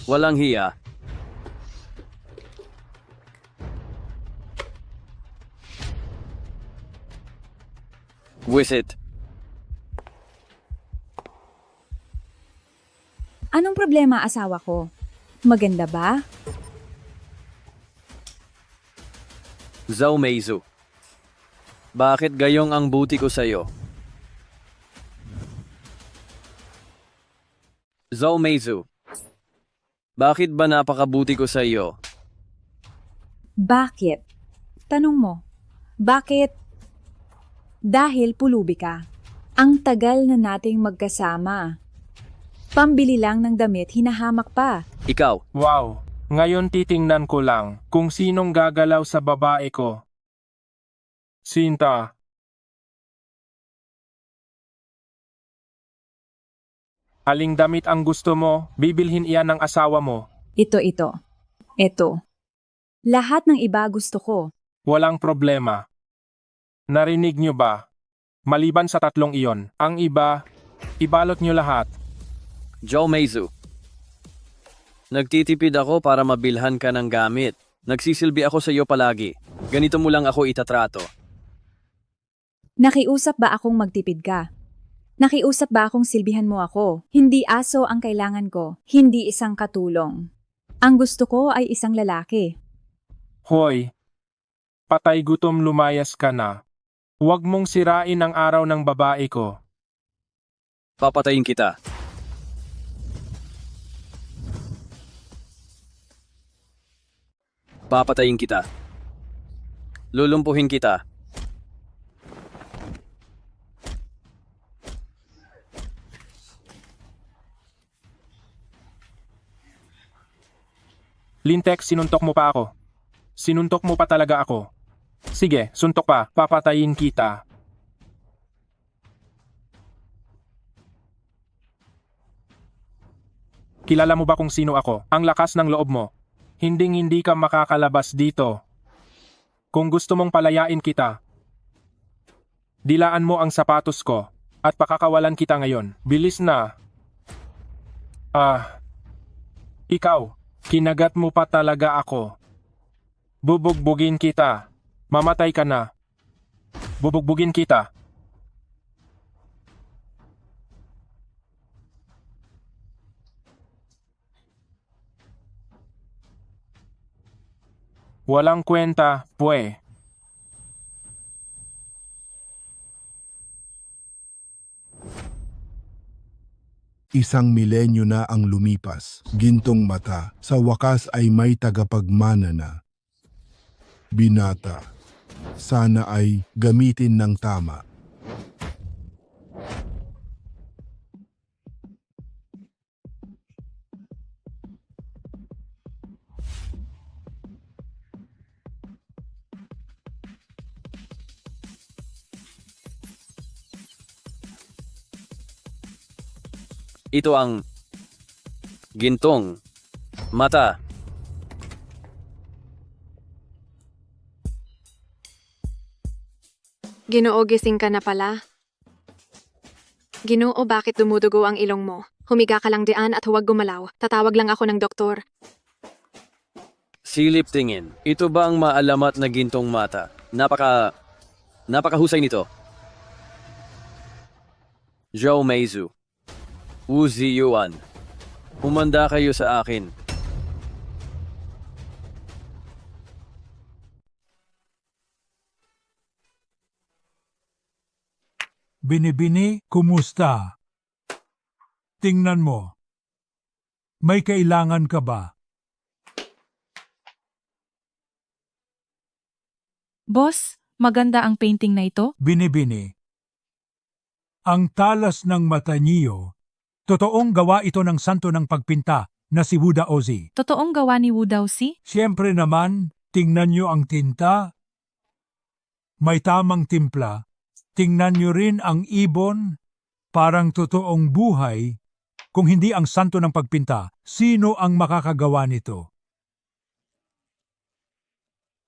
Walang hiya. Wisit. Anong problema asawa ko? Maganda ba? Zhao Meizu. Bakit gayong ang buti ko sa'yo? Zhao Meizu. Bakit ba napakabuti ko sa'yo? Bakit? Tanong mo. Bakit? Dahil pulubi ka. Ang tagal na nating magkasama. Pambili lang ng damit, hinahamak pa. Ikaw. Wow! Ngayon titingnan ko lang kung sinong gagalaw sa babae ko. Sinta. Aling damit ang gusto mo, bibilhin iyan ng asawa mo. Ito. Lahat ng iba gusto ko. Walang problema. Narinig nyo ba? Maliban sa tatlong iyon, ang iba, ibalot nyo lahat. Zhao Meizu. Nagtitipid ako para mabilhan ka ng gamit. Nagsisilbi ako sa iyo palagi. Ganito mo lang ako itatrato. Nakiusap ba akong magtipid ka? Nakiusap ba akong silbihan mo ako? Hindi aso ang kailangan ko, hindi isang katulong. Ang gusto ko ay isang lalaki. Hoy! Patay gutom lumayas ka na. Huwag mong sirain ang araw ng babae ko. Papatayin kita. Papatayin kita. Lulumpuhin kita. Lintek, sinuntok mo pa ako. Sinuntok mo pa talaga ako. Sige, suntok pa, papatayin kita. Kilala mo ba kung sino ako? Ang lakas ng loob mo. Hinding-hindi ka makakalabas dito. Kung gusto mong palayain kita, dilaan mo ang sapatos ko at pakakawalan kita ngayon. Bilis na. Ikaw, kinagat mo pa talaga ako. Bubugbugin kita. Mamatay ka na. Bubugbugin kita. Walang kwenta, pwe. Isang milenyo na ang lumipas, gintong mata, sa wakas ay may tagapagmana na. Binata, sana ay gamitin ng tama. Ito ang gintong mata. Ginoo, gising ka na pala. Ginoo, bakit dumudugo ang ilong mo? Humiga ka lang diyan at huwag gumalaw. Tatawag lang ako ng doktor. Silip tingin. Ito ba ang maalamat na gintong mata? Napakahusay nito. Zhao Meizu. Wu Ziyuan. Humanda kayo sa akin. Binibini, kumusta? Tingnan mo. May kailangan ka ba? Boss, maganda ang painting na ito. Binibini. Ang talas ng mata niyo, totoong gawa ito ng santo ng pagpinta na si Buddha Ozi. Totoong gawa ni Wu Daozi? Siyempre naman, tingnan niyo ang tinta. May tamang timpla. Tingnan niyo rin ang ibon. Parang totoong buhay. Kung hindi ang santo ng pagpinta, sino ang makakagawa nito?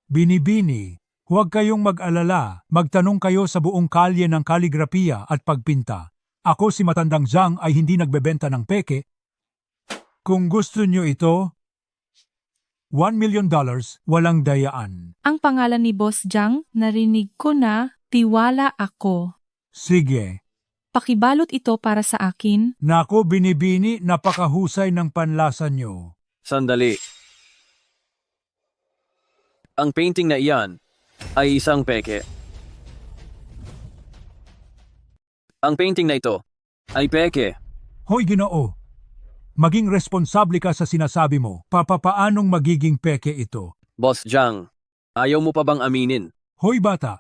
Binibini, huwag kayong mag-alala. Magtanong kayo sa buong kalye ng kaligrapiya at pagpinta. Ako si Matandang Zhang ay hindi nagbebenta ng peke. Kung gusto nyo ito, $1 million, walang dayaan. Ang pangalan ni Boss Jiang, narinig ko na, tiwala ako. Sige. Pakibalot ito para sa akin. Nako binibini, napakahusay ng panlasa nyo. Sandali. Ang painting na iyan ay isang peke. Ang painting na ito ay peke. Hoy Ginoo, maging responsable ka sa sinasabi mo. Papaanong magiging peke ito? Boss Jiang, ayaw mo pa bang aminin? Hoy bata,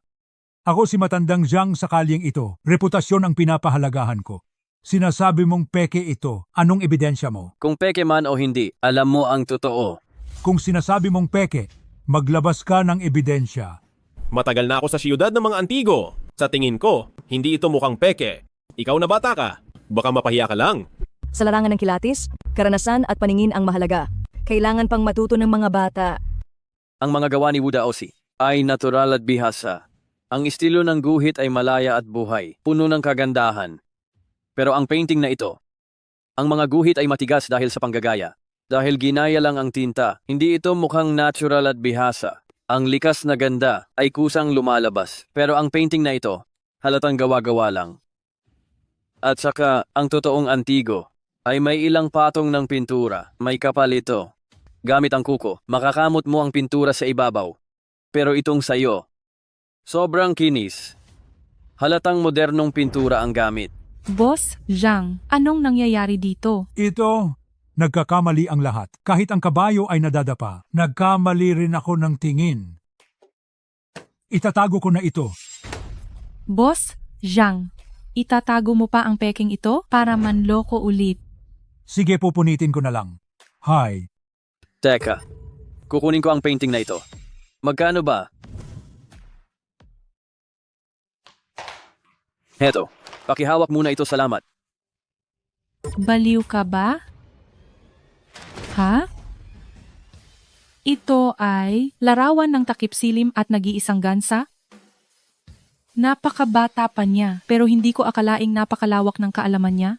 ako si Matandang Jiang sa kalyeng ito. Reputasyon ang pinapahalagahan ko. Sinasabi mong peke ito, anong ebidensya mo? Kung peke man o hindi, alam mo ang totoo. Kung sinasabi mong peke, maglabas ka ng ebidensya. Matagal na ako sa siyudad ng mga Antigo. Sa tingin ko, hindi ito mukhang peke. Ikaw na bata ka. Baka mapahiya ka lang. Sa larangan ng kilatis, karanasan at paningin ang mahalaga. Kailangan pang matuto ng mga bata. Ang mga gawa ni Wu Daosi ay natural at bihasa. Ang estilo ng guhit ay malaya at buhay, puno ng kagandahan. Pero ang painting na ito, ang mga guhit ay matigas dahil sa panggagaya. Dahil ginaya lang ang tinta, hindi ito mukhang natural at bihasa. Ang likas na ganda ay kusang lumalabas. Pero ang painting na ito, halatang gawa-gawa lang. At saka, ang totoong antigo ay may ilang patong ng pintura. May kapal ito. Gamit ang kuko, makakamot mo ang pintura sa ibabaw. Pero itong sayo, sobrang kinis. Halatang modernong pintura ang gamit. Boss Jiang, anong nangyayari dito? Ito, nagkakamali ang lahat. Kahit ang kabayo ay nadadapa, nagkamali rin ako ng tingin. Itatago ko na ito. Boss Jiang, itatago mo pa ang peking ito para manloko ulit. Sige, pupunitin ko na lang. Hi. Teka, kukunin ko ang painting na ito. Magkano ba? Heto, pakihawak muna ito, salamat. Baliw ka ba? Ha? Ito ay larawan ng takip silim at nag-iisang gansa? Napakabata pa niya, pero hindi ko akalaing napakalawak ng kaalaman niya.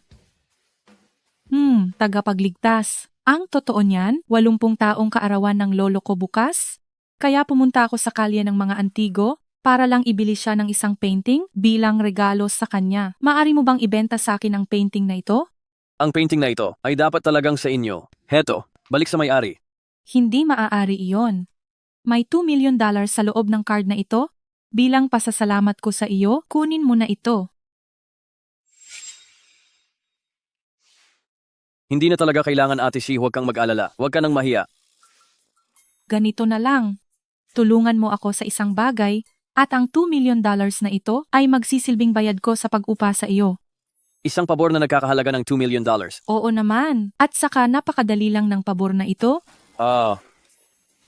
Tagapagligtas. Ang totoo niyan, 80 taong kaarawan ng lolo ko bukas. Kaya pumunta ako sa kalye ng mga Antigo para lang ibili siya ng isang painting bilang regalo sa kanya. Maari mo bang ibenta sa akin ang painting na ito? Ang painting na ito ay dapat talagang sa inyo. Heto, balik sa may-ari. Hindi maaari iyon. May $2 million sa loob ng card na ito. Bilang pasasalamat ko sa iyo, kunin mo na ito. Hindi na talaga kailangan, Ate Si, huwag kang mag-alala. Huwag ka nang mahiya. Ganito na lang. Tulungan mo ako sa isang bagay at ang $2 million na ito ay magsisilbing bayad ko sa pag-upa sa iyo. Isang pabor na nagkakahalaga ng $2 million. Oo naman. At saka napakadali lang ng pabor na ito.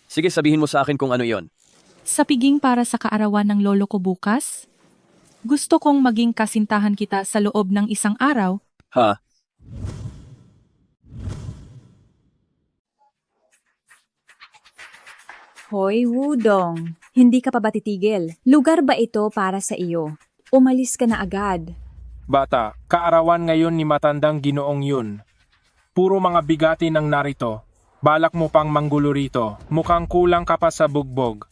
Sige, sabihin mo sa akin kung ano iyon. Sa piging para sa kaarawan ng lolo ko bukas, gusto kong maging kasintahan kita sa loob ng isang araw. Ha? Hoy, Wudong, hindi ka pa ba titigil? Lugar ba ito para sa iyo? Umalis ka na agad. Bata, kaarawan ngayon ni Matandang Ginoong yun. Puro mga bigati ng narito. Balak mo pang manggulo rito. Mukhang kulang ka pa sa bugbog.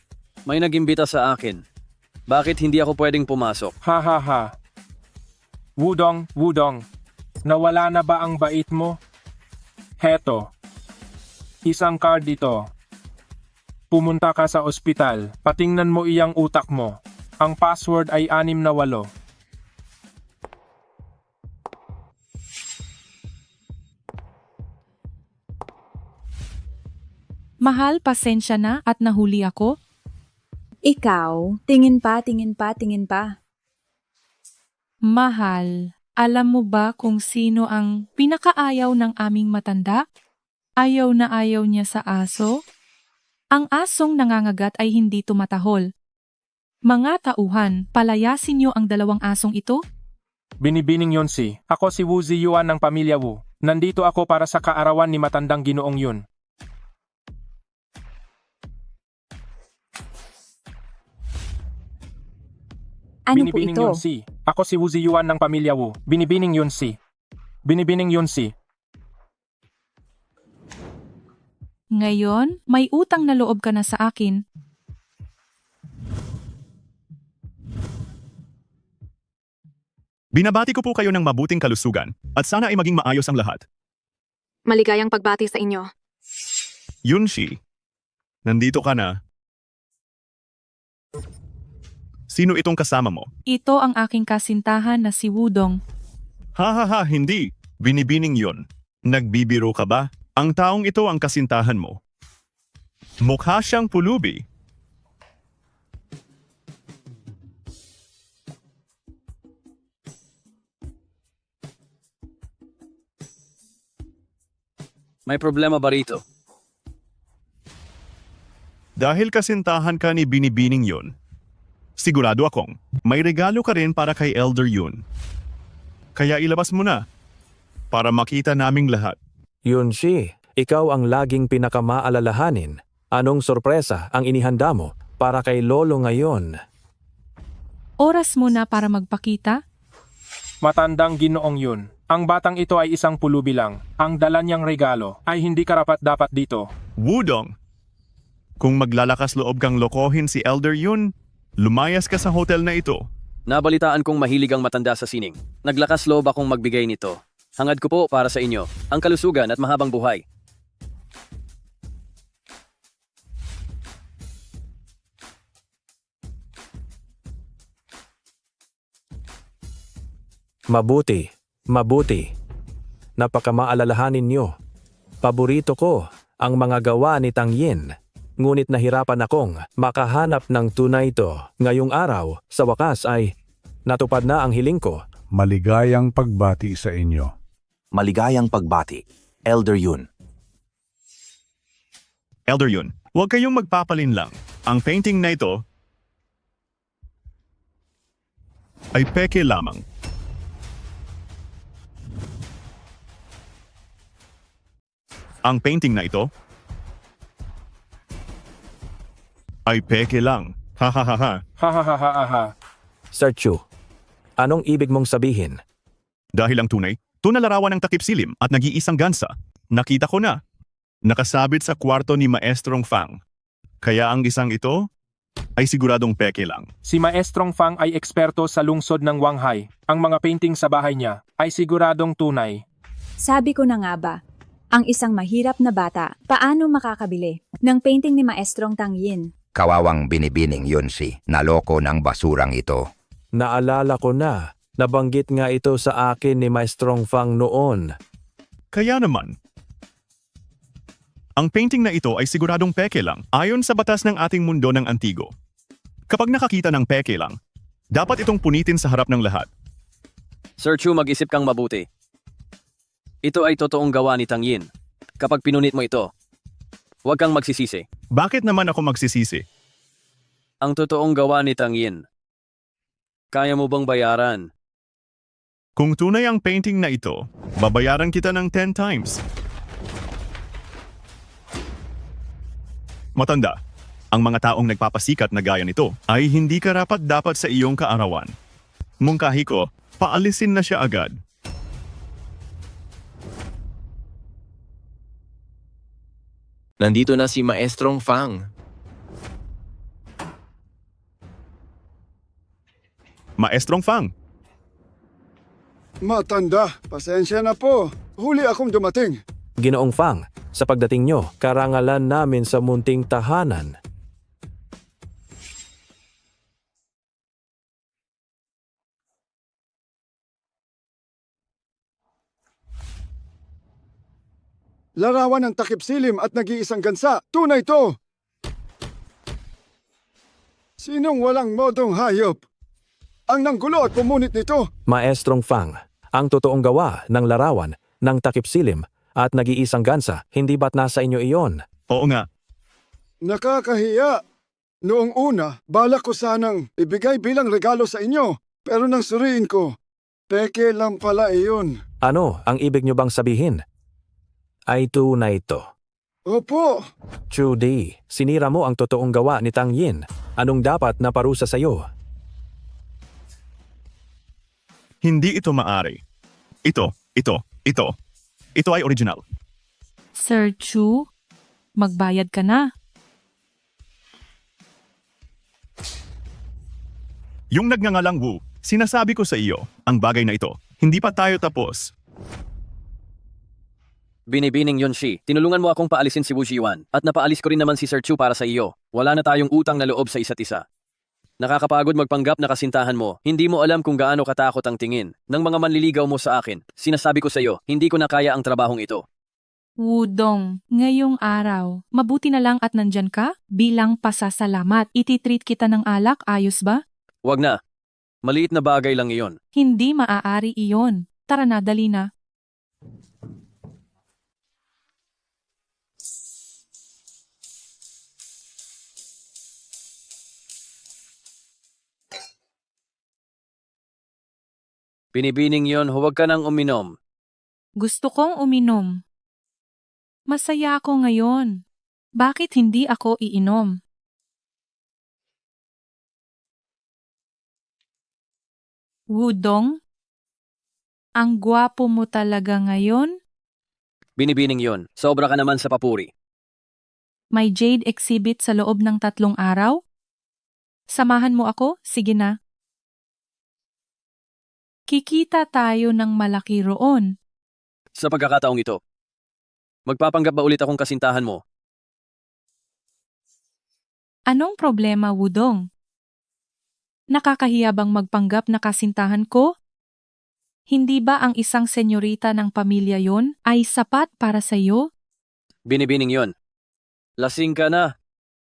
May nagimbita sa akin. Bakit hindi ako pwedeng pumasok? Ha ha ha. Wudong, Wudong. Nawala na ba ang bait mo? Heto. Isang card dito. Pumunta ka sa ospital. Patingnan mo iyang utak mo. Ang password ay 6 na 8. Mahal, pasensya na at nahuli ako. Ikaw, tingin pa. Mahal, alam mo ba kung sino ang pinakaayaw ng aming matanda? Ayaw na ayaw niya sa aso? Ang asong nangangagat ay hindi tumatahol. Mga tauhan, palayasin niyo ang 2 asong ito? Binibining yun si. Ako si Wu Ziyuan ng pamilya Wu. Nandito ako para sa kaarawan ni Matandang Ginoong yun. Ano po Binibining ito? yun si. Ako si Wu Ziyuan ng pamilya Wu. Binibining yun si. Binibining yun si. Ngayon, may utang na loob ka na sa akin. Binabati ko po kayo ng mabuting kalusugan at sana ay maging maayos ang lahat. Maligayang pagbati sa inyo. Yunshi, nandito ka na. Sino itong kasama mo? Ito ang aking kasintahan na si Wudong. Ha, hindi. Binibining yon. Nagbibiro ka ba? Ang taong ito ang kasintahan mo. Mukha siyang pulubi. May problema ba rito? Dahil kasintahan ka ni Binibining yon, sigurado akong may regalo ka rin para kay Elder Yun. Kaya ilabas mo na para makita naming lahat. Yunshi, ikaw ang laging pinakamaalalahanin. Anong sorpresa ang inihanda mo para kay Lolo ngayon? Oras mo na para magpakita? Matandang Ginoong Yun. Ang batang ito ay isang pulubi lang. Ang dala niyang regalo ay hindi karapat-dapat dito. Wudong, kung maglalakas loob kang lokohin si Elder Yun, lumayas ka sa hotel na ito. Nabalitaan kong mahilig ang matanda sa sining. Naglakas loob akong magbigay nito. Hangad ko po para sa inyo, ang kalusugan at mahabang buhay. Mabuti, mabuti. Napakamaalalahanin niyo. Paborito ko ang mga gawa ni Tang Yin. Ngunit nahirapan akong makahanap ng tunay ito. Ngayong araw, sa wakas ay natupad na ang hiling ko. Maligayang pagbati sa inyo. Maligayang pagbati, Elder Yun. Elder Yun, huwag kayong magpapalin lang. Ang painting na ito ay peke lamang. Ang painting na ito ay peke lang. Ha. Ha. Sir Chu, anong ibig mong sabihin? Dahil ang tunay, tunalarawan ng takip silim at nag-iisang gansa. Nakita ko na. Nakasabit sa kwarto ni Maestrong Fang. Kaya ang isang ito ay siguradong peke lang. Si Maestrong Fang ay eksperto sa lungsod ng Wanghai. Ang mga painting sa bahay niya ay siguradong tunay. Sabi ko na nga ba, ang isang mahirap na bata, paano makakabili ng painting ni Maestrong Tang Yin? Kawawang Binibining Yunshi, naloko ng basurang ito. Naalala ko na, nabanggit nga ito sa akin ni Maestrong Fang noon. Kaya naman, ang painting na ito ay siguradong peke lang ayon sa batas ng ating mundo ng antigo. Kapag nakakita ng peke lang, dapat itong punitin sa harap ng lahat. Sir Chu, mag-isip kang mabuti. Ito ay totoong gawa ni Tang Yin. Kapag pinunit mo ito, huwag kang magsisisi. Bakit naman ako magsisisi? Ang totoong gawa ni Tang Yin. Kaya mo bang bayaran? Kung tunay ang painting na ito, babayaran kita ng 10 times. Matanda, ang mga taong nagpapasikat na gaya nito ay hindi karapat-dapat sa iyong kaarawan. Mungkahi ko, paalisin na siya agad. Nandito na si Maestrong Fang. Maestrong Fang, Matanda, pasensya na po. Huli akong dumating. Ginoong Fang, sa pagdating nyo, karangalan namin sa munting tahanan. Larawan ng takip silim at nag-iisang gansa. Tunay to! Sinong walang modong hayop? Ang nanggulo at pumunit nito. Maestrong Fang, ang totoong gawa ng larawan ng takip silim at nag-iisang gansa, hindi ba't nasa inyo iyon? Oo nga. Nakakahiya. Noong una, balak ko sanang ibigay bilang regalo sa inyo. Pero nang suriin ko, peke lang pala iyon. Ano ang ibig nyo bang sabihin? Ay tunay ito. Opo. Judy, sinira mo ang totoong gawa ni Tang Yin. Anong dapat na parusa sa'yo? Hindi ito maari. Ito ay original. Sir Chu, magbayad ka na. Yung nagngangalang Wu, sinasabi ko sa iyo, ang bagay na ito, hindi pa tayo tapos. Binibining Yunshi, tinulungan mo akong paalisin si Wu Jiwan at napaalis ko rin naman si Sir Chu para sa iyo. Wala na tayong utang na loob sa isa't isa. Nakakapagod magpanggap na kasintahan mo. Hindi mo alam kung gaano katakot ang tingin ng mga manliligaw mo sa akin. Sinasabi ko sa iyo, hindi ko na kaya ang trabahong ito. Wudong, ngayong araw, mabuti na lang at nandyan ka? Bilang pasasalamat, ititreat kita ng alak, ayos ba? Wag na. Maliit na bagay lang iyon. Hindi maaari iyon. Tara na, dali na. Binibining yon, huwag ka nang uminom. Gusto kong uminom. Masaya ako ngayon. Bakit hindi ako iinom? Wudong? Ang gwapo mo talaga ngayon? Binibining yon, sobra ka naman sa papuri. May jade exhibit sa loob ng 3 araw? Samahan mo ako? Sige na. Kikita tayo ng malaki roon. Sa pagkakataong ito, magpapanggap ba ulit akong kasintahan mo? Anong problema, Wudong? Nakakahiya bang magpanggap na kasintahan ko? Hindi ba ang isang senyorita ng pamilya yon ay sapat para sa iyo? Binibining yon. Lasing ka na.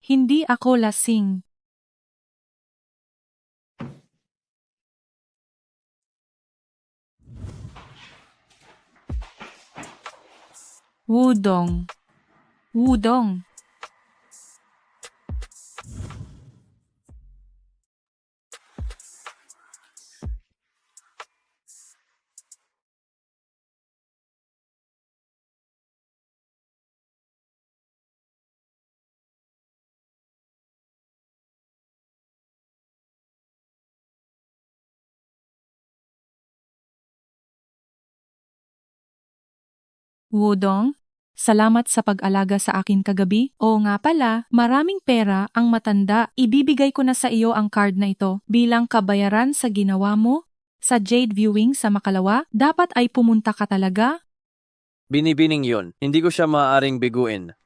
Hindi ako lasing. Wudong. Wudong. Wudong, salamat sa pag-alaga sa akin kagabi. Oo nga pala, maraming pera ang matanda. Ibibigay ko na sa iyo ang card na ito bilang kabayaran sa ginawa mo. Sa Jade Viewing sa Makalawa, dapat ay pumunta ka talaga. Binibining yon, hindi ko siya maaaring biguin.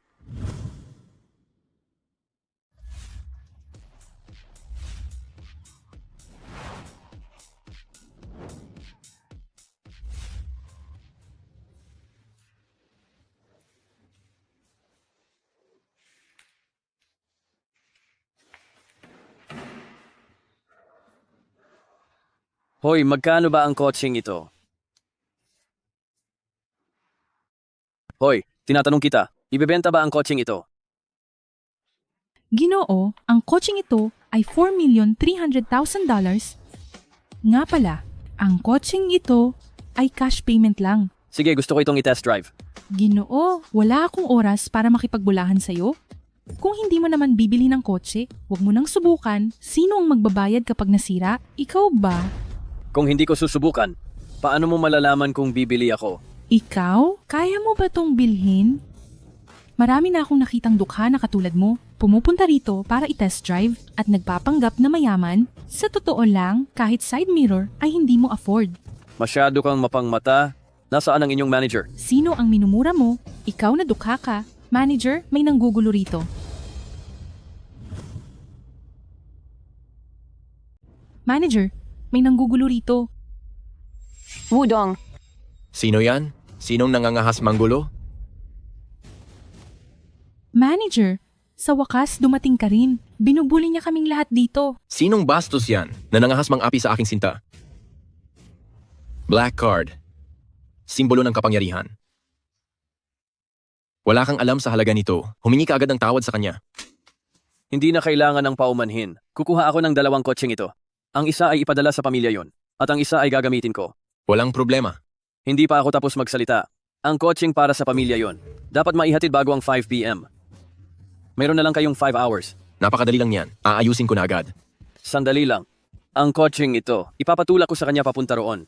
Hoy, magkano ba ang coaching ito? Hoy, tinatanong kita, ibebenta ba ang coaching ito? Ginoo, ang coaching ito ay $4,300,000. Nga pala, ang coaching ito ay cash payment lang. Sige, gusto ko itong i-test drive. Ginoo, wala akong oras para makipagbulahan sa'yo. Kung hindi mo naman bibili ng kotse, huwag mo nang subukan. Sino ang magbabayad kapag nasira? Ikaw ba? Kung hindi ko susubukan, paano mo malalaman kung bibili ako? Ikaw? Kaya mo ba tong bilhin? Marami na akong nakitang dukha na katulad mo. Pumupunta rito para i-test drive at nagpapanggap na mayaman. Sa totoo lang, kahit side mirror ay hindi mo afford. Masyado kang mapangmata. Nasaan ang inyong manager? Sino ang minumura mo? Ikaw na dukha ka. Manager, may nanggugulo rito. Manager, may nanggugulo rito. Wudong, Sino yan? Sinong nangangahas manggulo? Manager, sa wakas dumating ka rin. Binubuli niya kaming lahat dito. Sinong bastos yan na nangahas mang-api sa aking sinta? Black card. Simbolo ng kapangyarihan. Wala kang alam sa halaga nito. Humingi ka agad ng tawad sa kanya. Hindi na kailangan ng paumanhin. Kukuha ako ng 2 coaching ito. Ang isa ay ipadala sa pamilya yon, at ang isa ay gagamitin ko. Walang problema. Hindi pa ako tapos magsalita. Ang coaching para sa pamilya yon. Dapat maihatid bago ang 5 p.m. Mayroon na lang kayong 5 hours. Napakadali lang yan. Aayusin ko na agad. Sandali lang. Ang coaching ito, ipapatulak ko sa kanya papunta roon.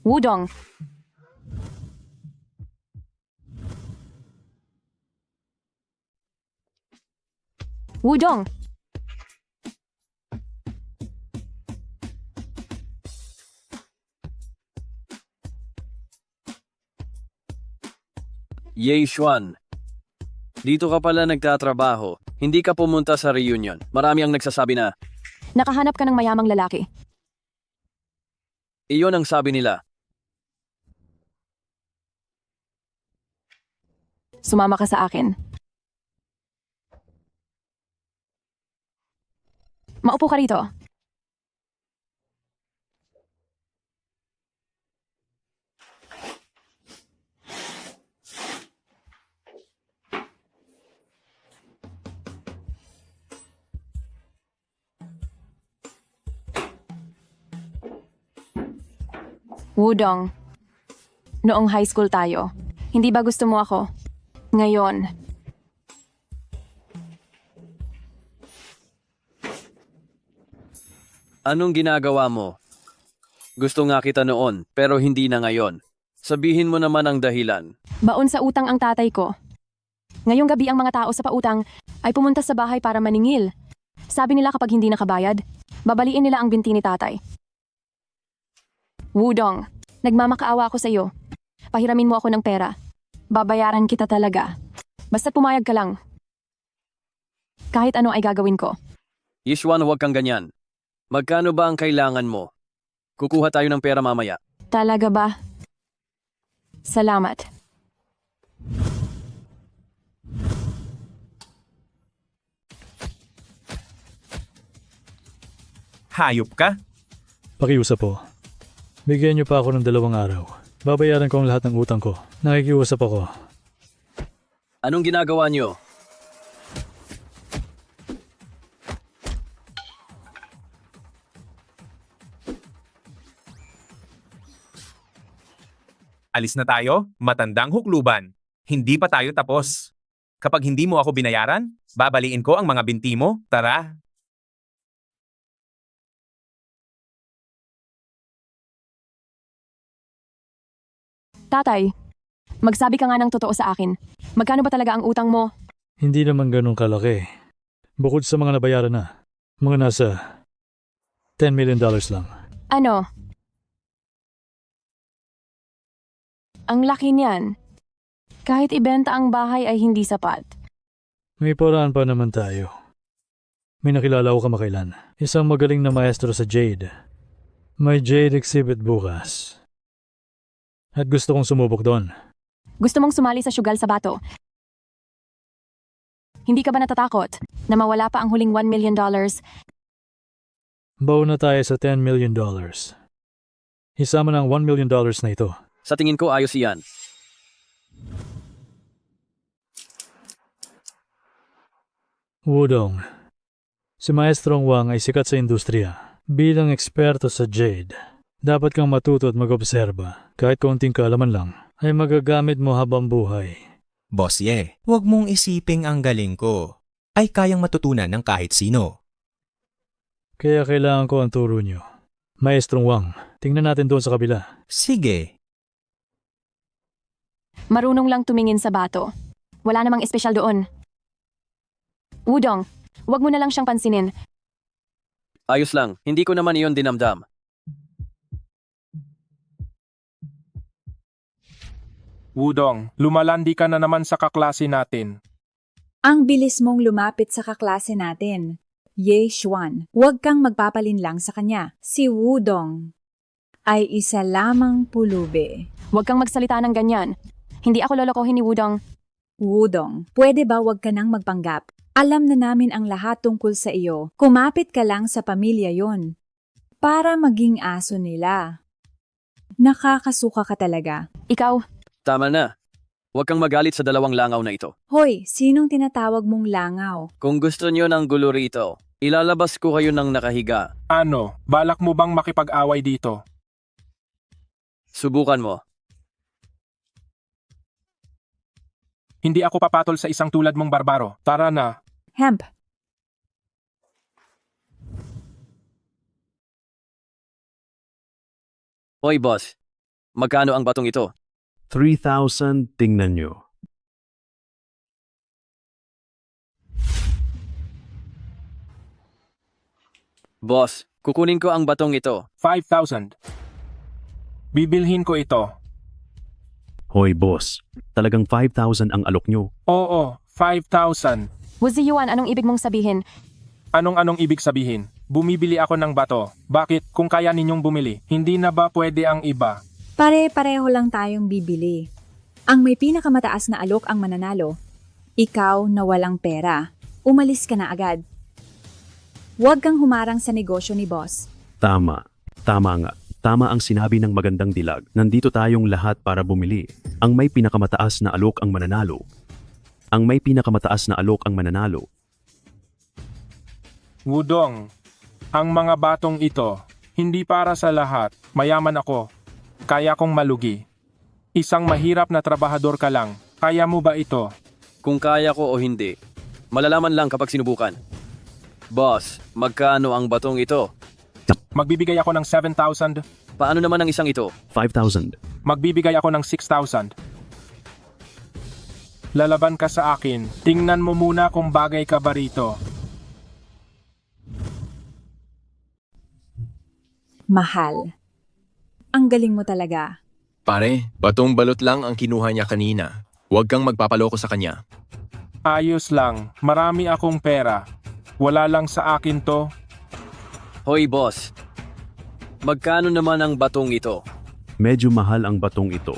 Wudong, Wudong, Ye Xuan, dito ka pala nagtatrabaho. Hindi ka pumunta sa reunion. Marami ang nagsasabi na, nakahanap ka ng mayamang lalaki. iyon ang sabi nila. Sumama ka sa akin. Maupo ka rito. Wudong, noong high school tayo, hindi ba gusto mo ako? Ngayon, Anong ginagawa mo? Gusto nga kita noon, pero hindi na ngayon. Sabihin mo naman ang dahilan. baon sa utang ang tatay ko. Ngayong gabi ang mga tao sa pautang ay pumunta sa bahay para maningil. Sabi nila kapag hindi nakabayad, babaliin nila ang binti ni tatay. Wudong, nagmamakaawa ako sa iyo. Pahiramin mo ako ng pera. Babayaran kita talaga. Basta't pumayag ka lang. Kahit ano ay gagawin ko. Yishuan, huwag kang ganyan. Magkano ba ang kailangan mo? Kukuha tayo ng pera mamaya. Talaga ba? Salamat. Hayop ka? Pakiusap po. Bigyan niyo pa ako ng 2 araw. Babayaran ko ang lahat ng utang ko. Nakikiusap ako. Anong ginagawa niyo? Alis na tayo, matandang hukluban. Hindi pa tayo tapos. Kapag hindi mo ako binayaran, babaliin ko ang mga binti mo. Tara. Tatay, magsabi ka nga ng totoo sa akin. Magkano ba talaga ang utang mo? Hindi naman ganun kalaki. Bukod sa mga nabayaran na, mga nasa $10 million lang. Ano? Ang laki niyan. Kahit ibenta ang bahay ay hindi sapat. May paraan pa naman tayo. May nakilala ko kamakailan. Isang magaling na maestro sa Jade. May Jade exhibit bukas. At gusto kong sumubok doon. Gusto mong sumali sa Sugal sa Bato? Hindi ka ba natatakot na mawala pa ang huling $1 million? Baon na tayo sa $10 million. Isama ng $1 million na ito. Sa tingin ko ayos iyan. Wudong. Si Maestrong Wang ay sikat sa industriya. Bilang eksperto sa Jade, dapat kang matuto at mag-obserba. Kahit konting kaalaman lang, ay magagamit mo habang buhay. Boss Ye, huwag mong isiping ang galing ko. Ay kayang matutunan ng kahit sino. Kaya kailangan ko ang turo nyo. Maestrong Wang, tingnan natin doon sa kabila. Sige. Marunong lang tumingin sa bato. Wala namang espesyal doon. Wudong, wag mo na lang siyang pansinin. Ayos lang, hindi ko naman iyon dinamdam. Wudong, lumalandi ka na naman sa kaklase natin. Ang bilis mong lumapit sa kaklase natin. Ye Xuan, huwag kang magpapalinlang sa kanya. Si Wudong ay isa lamang pulubi. Huwag kang magsalita ng ganyan. Hindi ako lolokohin ni Wudong. Wudong, pwede ba huwag ka nang magpanggap? Alam na namin ang lahat tungkol sa iyo. Kumapit ka lang sa pamilya yon. Para maging aso nila. Nakakasuka ka talaga. Ikaw, Tama na. Huwag kang magalit sa 2 langaw na ito. Hoy, sinong tinatawag mong langaw? Kung gusto niyo ng gulo rito, ilalabas ko kayo ng nakahiga. Ano, balak mo bang makipag-away dito? Subukan mo. Hindi ako papatol sa isang tulad mong barbaro. Tara na. Hemp, Hoy boss, Magkano ang batong ito? 3,000, tingnan nyo. Boss, kukunin ko ang batong ito. 5,000. Bibilhin ko ito. Hoy boss, talagang 5,000 ang alok nyo. Oo, 5,000. Wuzi Yuan, anong ibig mong sabihin? Anong ibig sabihin? Bumibili ako ng bato. Bakit? Kung kaya ninyong bumili, hindi na ba pwede ang iba? Pare-pareho lang tayong bibili. Ang may pinakamataas na alok ang mananalo. Ikaw na walang pera. Umalis ka na agad. Huwag kang humarang sa negosyo ni boss. Tama nga. Tama ang sinabi ng magandang dilag. Nandito tayong lahat para bumili. Ang may pinakamataas na alok ang mananalo. Ang may pinakamataas na alok ang mananalo. Wudong, ang mga batong ito, hindi para sa lahat. Mayaman ako. Kaya kong malugi. Isang mahirap na trabahador ka lang. Kaya mo ba ito? Kung kaya ko o hindi, malalaman lang kapag sinubukan. Boss, magkano ang batong ito? Magbibigay ako ng 7,000. Paano naman ang isang ito? 5,000. Magbibigay ako ng 6,000. Lalaban ka sa akin. Tingnan mo muna kung bagay ka ba rito. Mahal. Ang galing mo talaga. Pare, batong balot lang ang kinuha niya kanina. Huwag kang magpapaloko sa kanya. Ayos lang. Marami akong pera. Wala lang sa akin to. Hoy boss, magkano naman ang batong ito? Medyo mahal ang batong ito.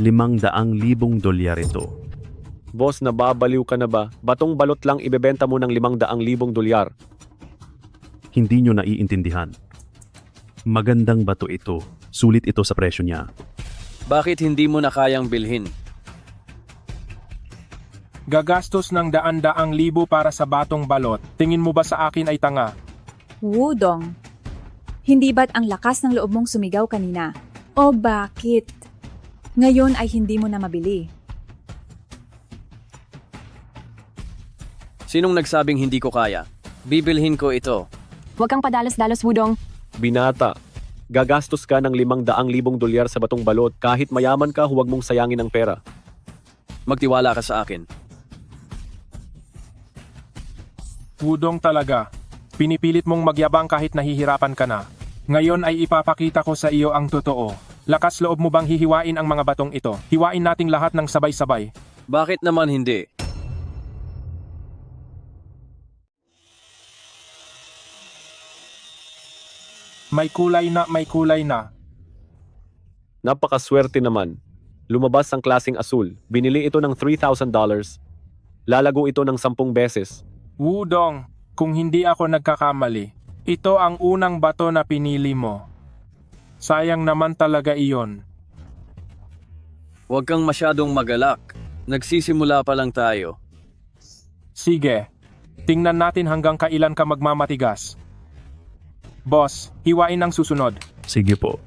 500,000 dolyar ito. Boss, nababaliw ka na ba? Batong balot lang ibebenta mo ng 500,000 dolyar. Hindi nyo naiintindihan. Magandang bato ito. Sulit ito sa presyo niya. Bakit hindi mo na kayang bilhin? Gagastos ng daan-daang libo para sa batong balot. Tingin mo ba sa akin ay tanga? Wudong. Hindi ba't ang lakas ng loob mong sumigaw kanina? O bakit? Ngayon ay hindi mo na mabili. Sinong nagsabing hindi ko kaya? Bibilhin ko ito. Huwag kang padalos-dalos, Wudong. Binata, gagastos ka ng 500,000 dolyar sa batong balot. Kahit mayaman ka, huwag mong sayangin ang pera. Magtiwala ka sa akin. Wudong talaga. Pinipilit mong magyabang kahit nahihirapan ka na. Ngayon ay ipapakita ko sa iyo ang totoo. Lakas loob mo bang hihiwain ang mga batong ito? Hiwain nating lahat ng sabay-sabay. Bakit naman hindi? May kulay na. Napakaswerte naman. Lumabas ang klaseng asul. Binili ito ng $3,000. Lalago ito ng 10 beses. Wudong, kung hindi ako nagkakamali, ito ang unang bato na pinili mo. Sayang naman talaga iyon. Huwag kang masyadong magalak. Nagsisimula pa lang tayo. Sige, tingnan natin hanggang kailan ka magmamatigas. Boss, hiwain ang susunod. Sige po.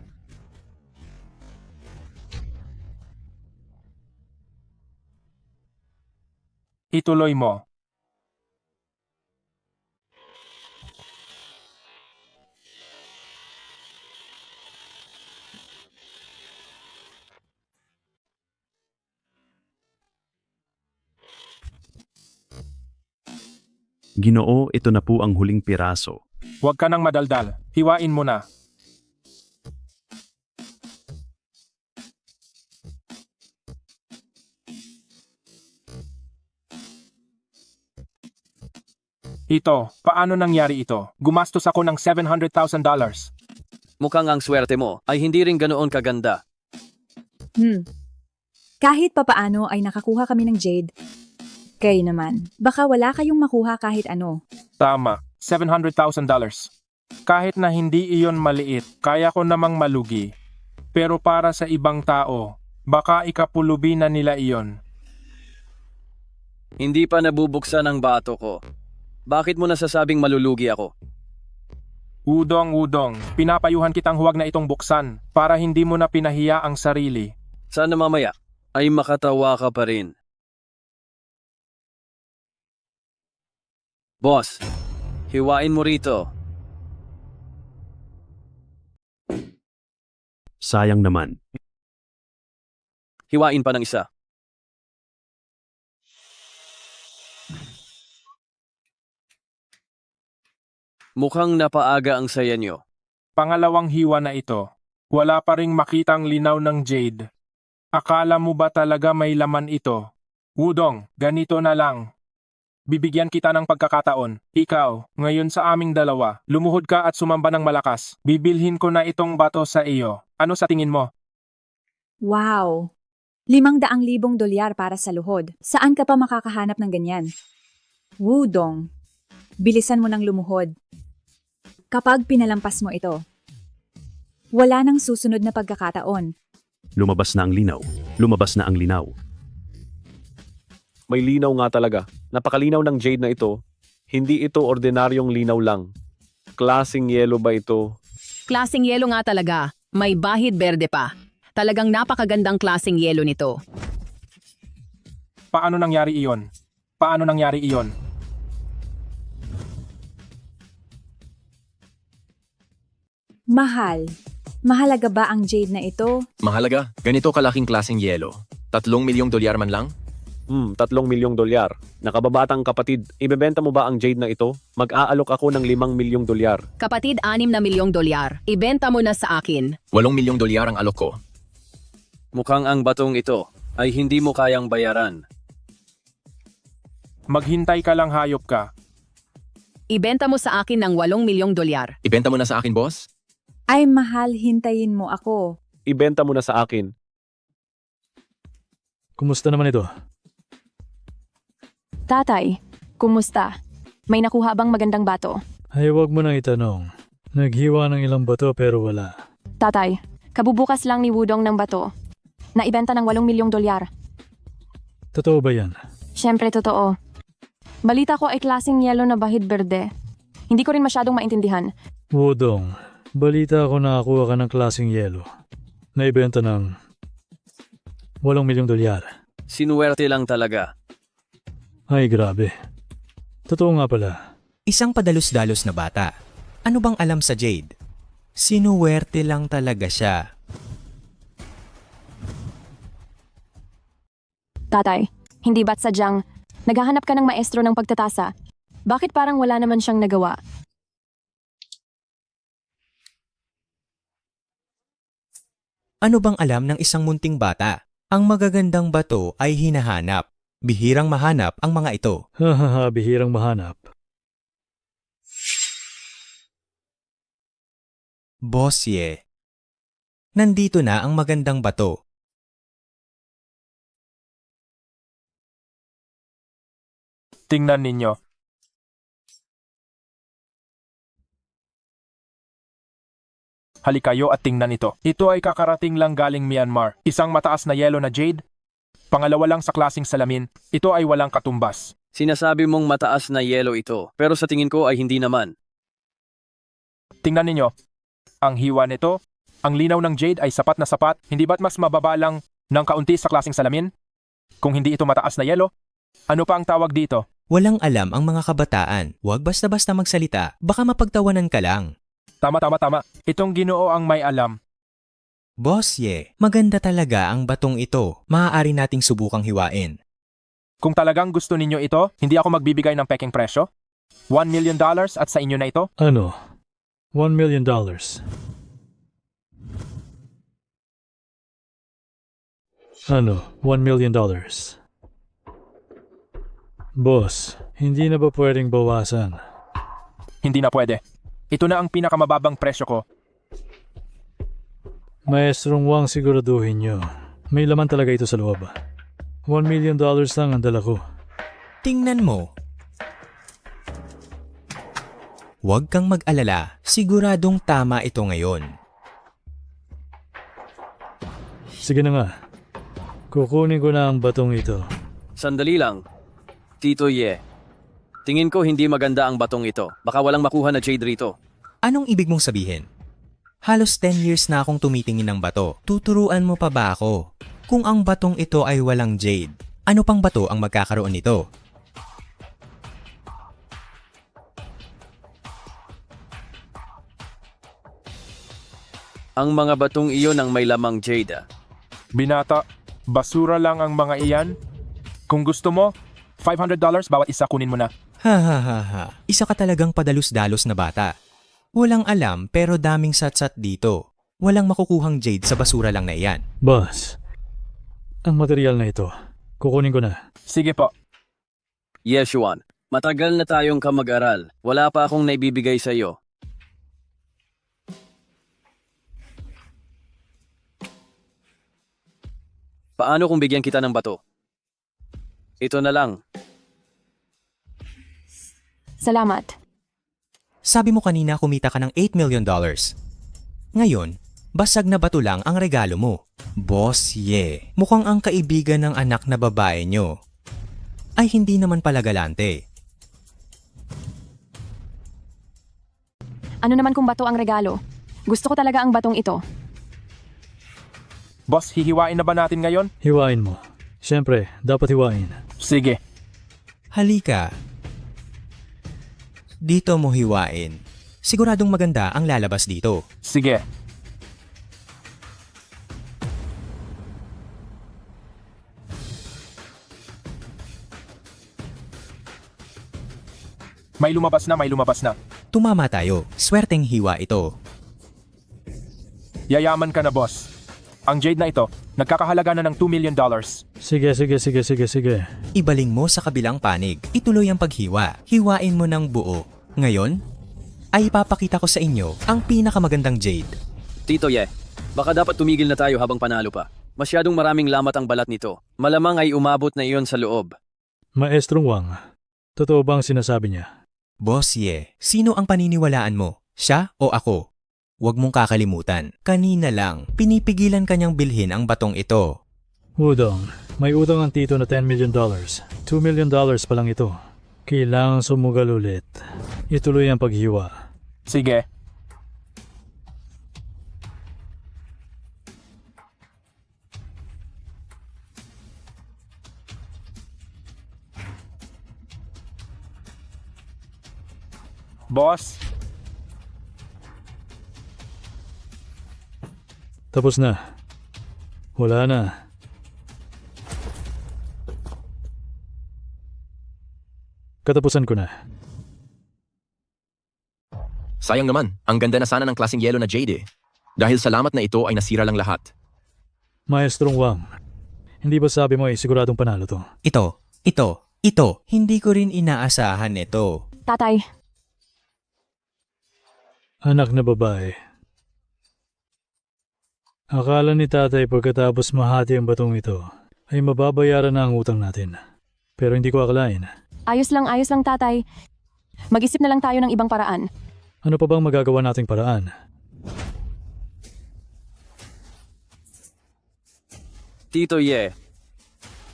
Ituloy mo. Ginoo, ito na po ang huling piraso. Huwag ka nang madaldal. Hiwain mo na. Ito, paano nangyari ito? Gumastos ako ng $700,000. Mukhang ang swerte mo ay hindi rin ganoon kaganda. Kahit papaano ay nakakuha kami ng jade. Kayo naman, baka wala kayong makuha kahit ano. Tama, $700,000. Kahit na hindi iyon maliit, kaya ko namang malugi. Pero para sa ibang tao, baka ikapulubi na nila iyon. Hindi pa nabubuksan ang bato ko. Bakit mo nasasabing malulugi ako? Wudong, pinapayuhan kitang huwag na itong buksan para hindi mo na pinahiya ang sarili. Sana mamaya ay makatawa ka pa rin. Boss, hiwain mo rito. Sayang naman. Hiwain pa ng isa. Mukhang napaaga ang saya nyo. Pangalawang hiwa na ito. Wala pa ring makitang linaw ng jade. Akala mo ba talaga may laman ito? Wudong, ganito na lang. Bibigyan kita ng pagkakataon. Ikaw, ngayon sa aming dalawa, lumuhod ka at sumamba ng malakas. Bibilhin ko na itong bato sa iyo. Ano sa tingin mo? Wow! 500,000 dolyar para sa luhod. Saan ka pa makakahanap ng ganyan? Wudong, bilisan mo ng lumuhod. Kapag pinalampas mo ito, wala nang susunod na pagkakataon. Lumabas na ang linaw. Lumabas na ang linaw. May linaw nga talaga. Napakalinaw ng jade na ito. Hindi ito ordinaryong linaw lang. Klaseng yelo ba ito? Klaseng yelo nga talaga. May bahid berde pa. Talagang napakagandang klaseng yelo nito. Paano nangyari iyon? Paano nangyari iyon? Mahal. Mahalaga ba ang jade na ito? Mahalaga, ganito kalaking klaseng yelo. 3 milyong dolyar man lang? 3 milyong dolyar. Nakababatang kapatid, ibebenta mo ba ang jade na ito? Mag-aalok ako ng 5 milyong dolyar. Kapatid, 6 na milyong dolyar. Ibenta mo na sa akin. 8 milyong dolyar ang alok ko. Mukhang ang batong ito ay hindi mo kayang bayaran. Maghintay ka lang, hayop ka. Ibenta mo sa akin ng 8 milyong dolyar. Ibenta mo na sa akin, boss? Ay mahal, hintayin mo ako. Ibenta mo na sa akin. Kumusta naman ito? Tatay, kumusta? May nakuha bang magandang bato? Ay, wag mo nang itanong. Naghiwa ng ilang bato pero wala. Tatay, kabubukas lang ni Wudong ng bato. Naibenta ng 8 milyong dolyar. Totoo ba yan? Siyempre totoo. Balita ko ay klaseng yelo na bahid berde. Hindi ko rin masyadong maintindihan. Wudong, balita ko nakakuha ka ng klaseng yelo. Naibenta ng 8 milyong dolyar. Sinuwerte lang talaga. Ay, grabe. Totoo nga pala. Isang padalos-dalos na bata. Ano bang alam sa Jade? Sinuwerte lang talaga siya. Tatay, hindi ba't sadyang naghahanap ka ng maestro ng pagtatasa? Bakit parang wala naman siyang nagawa? Ano bang alam ng isang munting bata? Ang magagandang bato ay hinahanap. Bihirang mahanap ang mga ito. Hahaha, bihirang mahanap. Bosye. Nandito na ang magandang bato. Tingnan ninyo. Halikayo at tingnan ito. Ito ay kakarating lang galing Myanmar. Isang mataas na yelo na jade. Pangalawa lang sa klaseng salamin. Ito ay walang katumbas. Sinasabi mong mataas na yelo ito, pero sa tingin ko ay hindi naman. Tingnan ninyo. Ang hiwa nito, ang linaw ng jade ay sapat na sapat. Hindi ba't mas mababa lang ng kaunti sa klaseng salamin? Kung hindi ito mataas na yelo, ano pa ang tawag dito? Walang alam ang mga kabataan. Huwag basta-basta magsalita. Baka mapagtawanan ka lang. Tama. Itong Ginoo ang may alam. Bosye, maganda talaga ang batong ito. Maaari nating subukang hiwain. Kung talagang gusto ninyo ito, hindi ako magbibigay ng peking presyo. $1 million at sa inyo na ito. Ano? $1 million. Ano? $1 million. Boss, hindi na ba pwedeng bawasan? Hindi na pwede. Ito na ang pinakamababang presyo ko. Maestrong Wang, siguraduhin nyo. May laman talaga ito sa loob. $1 million lang ang dala ko. Tingnan mo. Huwag kang mag-alala. Siguradong tama ito ngayon. Sige na nga. Kukunin ko na ang batong ito. Sandali lang. Tito Ye. Tingin ko hindi maganda ang batong ito. Baka walang makuha na jade rito. Anong ibig mong sabihin? Halos 10 years na akong tumitingin ng bato. Tuturuan mo pa ba ako? Kung ang batong ito ay walang jade, ano pang bato ang magkakaroon nito? Ang mga batong iyon ang may lamang jade. Binata, Basura lang ang mga iyan. Kung gusto mo, $500 bawat isa kunin mo na. Ha ha ha ha. Isa ka talagang padalos-dalos na bata. Walang alam pero daming satsat dito. Walang makukuhang jade sa basura lang na iyan. Boss, ang material na ito, kukunin ko na. Sige po. Yes, Juan. Matagal na tayong kamag-aral. Wala pa akong naibibigay sa iyo. Paano kung bigyan kita ng bato? Ito na lang. Salamat. Sabi mo kanina kumita ka ng $8 million. Ngayon, basag na bato lang ang regalo mo. Boss Ye, mukhang ang kaibigan ng anak na babae nyo ay hindi naman pala galante. Ano naman kung bato ang regalo? Gusto ko talaga ang batong ito. Boss, hihiwain na ba natin ngayon? Hiwain mo. Siyempre, dapat hiwain. Sige. Halika. Dito mo hiwain. Siguradong maganda ang lalabas dito. Sige. May lumabas na, may lumabas na. Tumama tayo. Swerteng hiwa ito. Yayaman ka na, boss. Ang jade na ito, nagkakahalaga na ng $2 million. Sige. Ibaling mo sa kabilang panig. Ituloy ang paghiwa. Hiwain mo ng buo. Ngayon, ay ipapakita ko sa inyo ang pinakamagandang jade. Tito Ye, baka dapat tumigil na tayo habang panalo pa. Masyadong maraming lamat ang balat nito. Malamang ay umabot na iyon sa loob. Maestrong Wang, totoo ba ang sinasabi niya? Boss Ye, sino ang paniniwalaan mo? Siya o ako? Huwag mong kakalimutan. Kanina lang, pinipigilan kanyang bilhin ang batong ito. Wudong, may utang ang tito na $10 million. $2 million pa lang ito. Kailangan sumugal ulit. Ituloy ang paghiwa. Sige. Boss, Tapos na. Wala na. Katapusan ko na. Sayang naman, ang ganda na sana ng klaseng yelo na jade eh. Dahil salamat na ito ay nasira lang lahat. Maestrong Wang, hindi ba sabi mo ay siguradong panalo to? Ito. Hindi ko rin inaasahan ito. Tatay, Anak na babae. Akala ni tatay pagkatapos mahati ang batong ito, ay mababayaran na ang utang natin. Pero hindi ko akalain. ayos lang tatay. Mag-isip na lang tayo ng ibang paraan. Ano pa bang magagawa nating paraan? Tito Ye,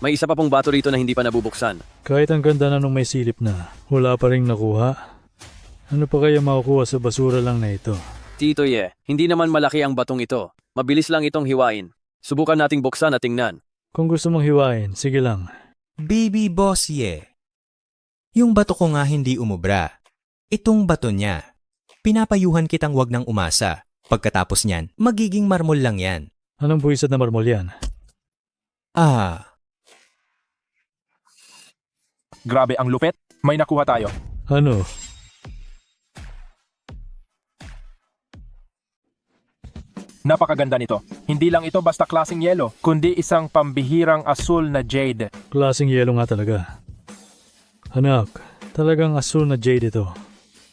may isa pa pong bato rito na hindi pa nabubuksan. Kahit ang ganda na nung may silip na, wala pa rin nakuha. Ano pa kaya makukuha sa basura lang na ito? Tito Ye, hindi naman malaki ang batong ito. Mabilis lang itong hiwain. Subukan nating buksan at tingnan. Kung gusto mong hiwain, sige lang. Baby Boss Ye. Yung bato ko nga hindi umubra. Itong bato niya. Pinapayuhan kitang wag nang umasa. Pagkatapos niyan, magiging marmol lang yan. Anong buwisat na marmol yan? grabe ang lupit. May nakuha tayo. Ano? Napakaganda nito. Hindi lang ito basta klaseng yelo, kundi isang pambihirang asul na jade. Klaseng yelo nga talaga. Anak, talagang asul na jade ito.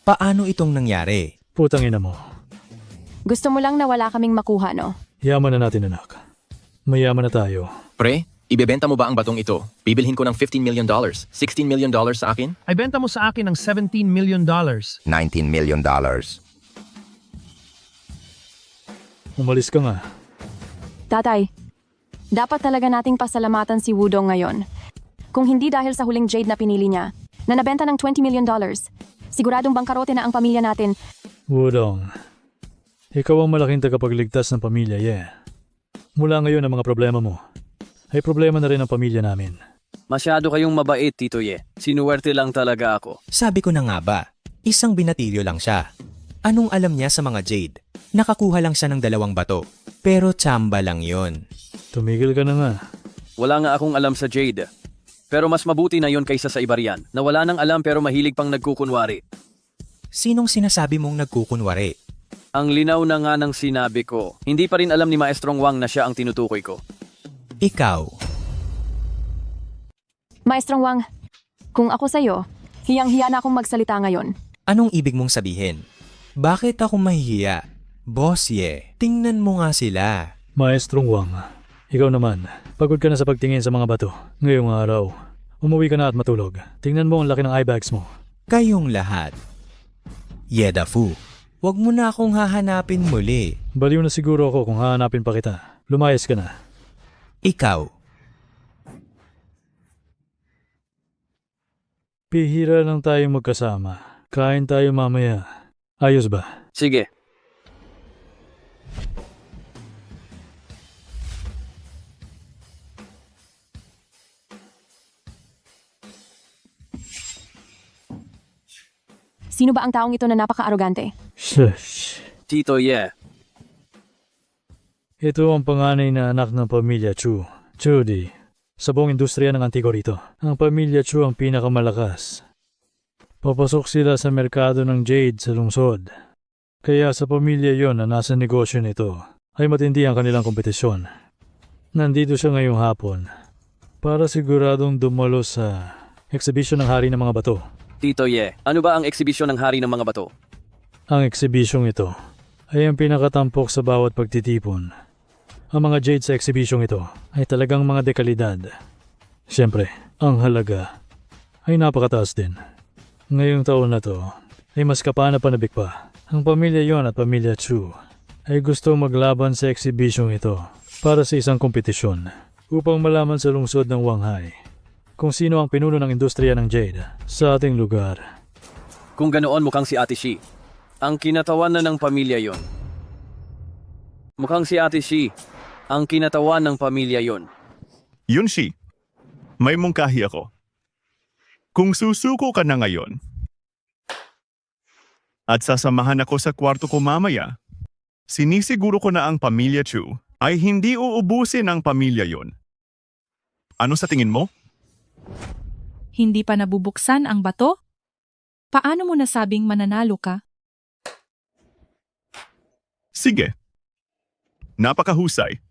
Paano itong nangyari? Putang ina mo. Gusto mo lang na wala kaming makuha, no? Yaman na natin, anak. Mayaman na tayo. Pre, ibebenta mo ba ang batong ito? Bibilhin ko ng $15 million. $16 million sa akin? Ay benta mo sa akin ng $17 million. $19 million. Umalis ka nga. Tatay, dapat talaga nating pasalamatan si Wudong ngayon. Kung hindi dahil sa huling jade na pinili niya, na nabenta ng $20 million, siguradong bangkarote na ang pamilya natin. Wudong, ikaw ang malaking tagapagligtas ng pamilya, Mula ngayon ang mga problema mo ay problema na rin ang pamilya namin. Masyado kayong mabait, Tito Ye. Sinuwerte lang talaga ako. Sabi ko na nga ba, isang binatilyo lang siya. Anong alam niya sa mga jade? Nakakuha lang siya ng 2 bato. Pero tsamba lang yon. Tumigil ka na nga. Wala nga akong alam sa Jade. Pero mas mabuti na yon kaysa sa iba riyan, na wala nang alam pero mahilig pang nagkukunwari. Sinong sinasabi mong nagkukunwari? Ang linaw na nga ng sinabi ko. Hindi pa rin alam ni Maestrong Wang na siya ang tinutukoy ko. Ikaw. Maestrong Wang, kung ako sa'yo, hiyang-hiya na akong magsalita ngayon. Anong ibig mong sabihin? Bakit ako mahihiya? Boss Ye, tingnan mo nga sila. Maestrong Wang, ikaw naman, pagod ka na sa pagtingin sa mga bato. Ngayong araw, umuwi ka na at matulog. Tingnan mo ang laki ng eye bags mo. Kayong lahat. Yedafu, wag mo na akong hahanapin muli. Baliw na siguro ako kung hahanapin pa kita. Lumayas ka na. Ikaw. Pihira lang tayong magkasama. Kain tayo mamaya. Ayos ba? Sige. Sino ba ang taong ito na napaka-arogante? Shush. Tito Ye. Ito ang panganay na anak ng pamilya Chu. Judy. Sa buong industriya ng antiko rito. Ang pamilya Chu ang pinakamalakas. Papasok sila sa merkado ng jade sa lungsod. Kaya sa pamilya yon na nasa negosyo nito, ay matindi ang kanilang kompetisyon. Nandito siya ngayong hapon para siguradong dumalo sa exhibition ng Hari ng mga Bato. Tito Ye, ano ba ang eksibisyon ng Hari ng mga Bato? Ang eksibisyong ito ay ang pinakatampok sa bawat pagtitipon. Ang mga jade sa eksibisyong ito ay talagang mga dekalidad. Siyempre, ang halaga ay napakataas din. Ngayong taon na to ay mas kapana-panabik pa. Ang pamilya yon at pamilya Chu ay gusto maglaban sa eksibisyong ito para sa isang kompetisyon upang malaman sa lungsod ng Wanghai kung sino ang pinuno ng industriya ng jade sa ating lugar. Kung ganoon mukhang si Ate Shi. Ang kinatawan na ng pamilya yon. Mukhang si Ate Shi. Ang kinatawan ng pamilya yon. Yun Shi, may mungkahi ako. Kung susuko ka na ngayon, at sasamahan ako sa kwarto ko mamaya, sinisiguro ko na ang pamilya Chu ay hindi uubusin ang pamilya yon. Ano sa tingin mo? Hindi pa nabubuksan ang bato? Paano mo nasabing mananalo ka? Sige. Napakahusay.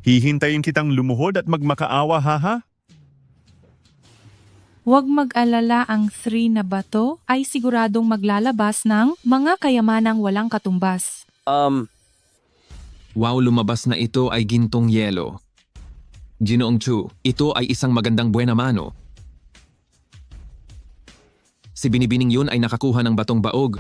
Hihintayin kitang lumuhod at magmakaawa, haha? Huwag mag-alala, ang 3 na bato ay siguradong maglalabas ng mga kayamanang walang katumbas. Wow, lumabas na ito ay gintong yelo. Ginoong Chu, ito ay isang magandang buena mano. Si Binibining yun ay nakakuha ng batong baog.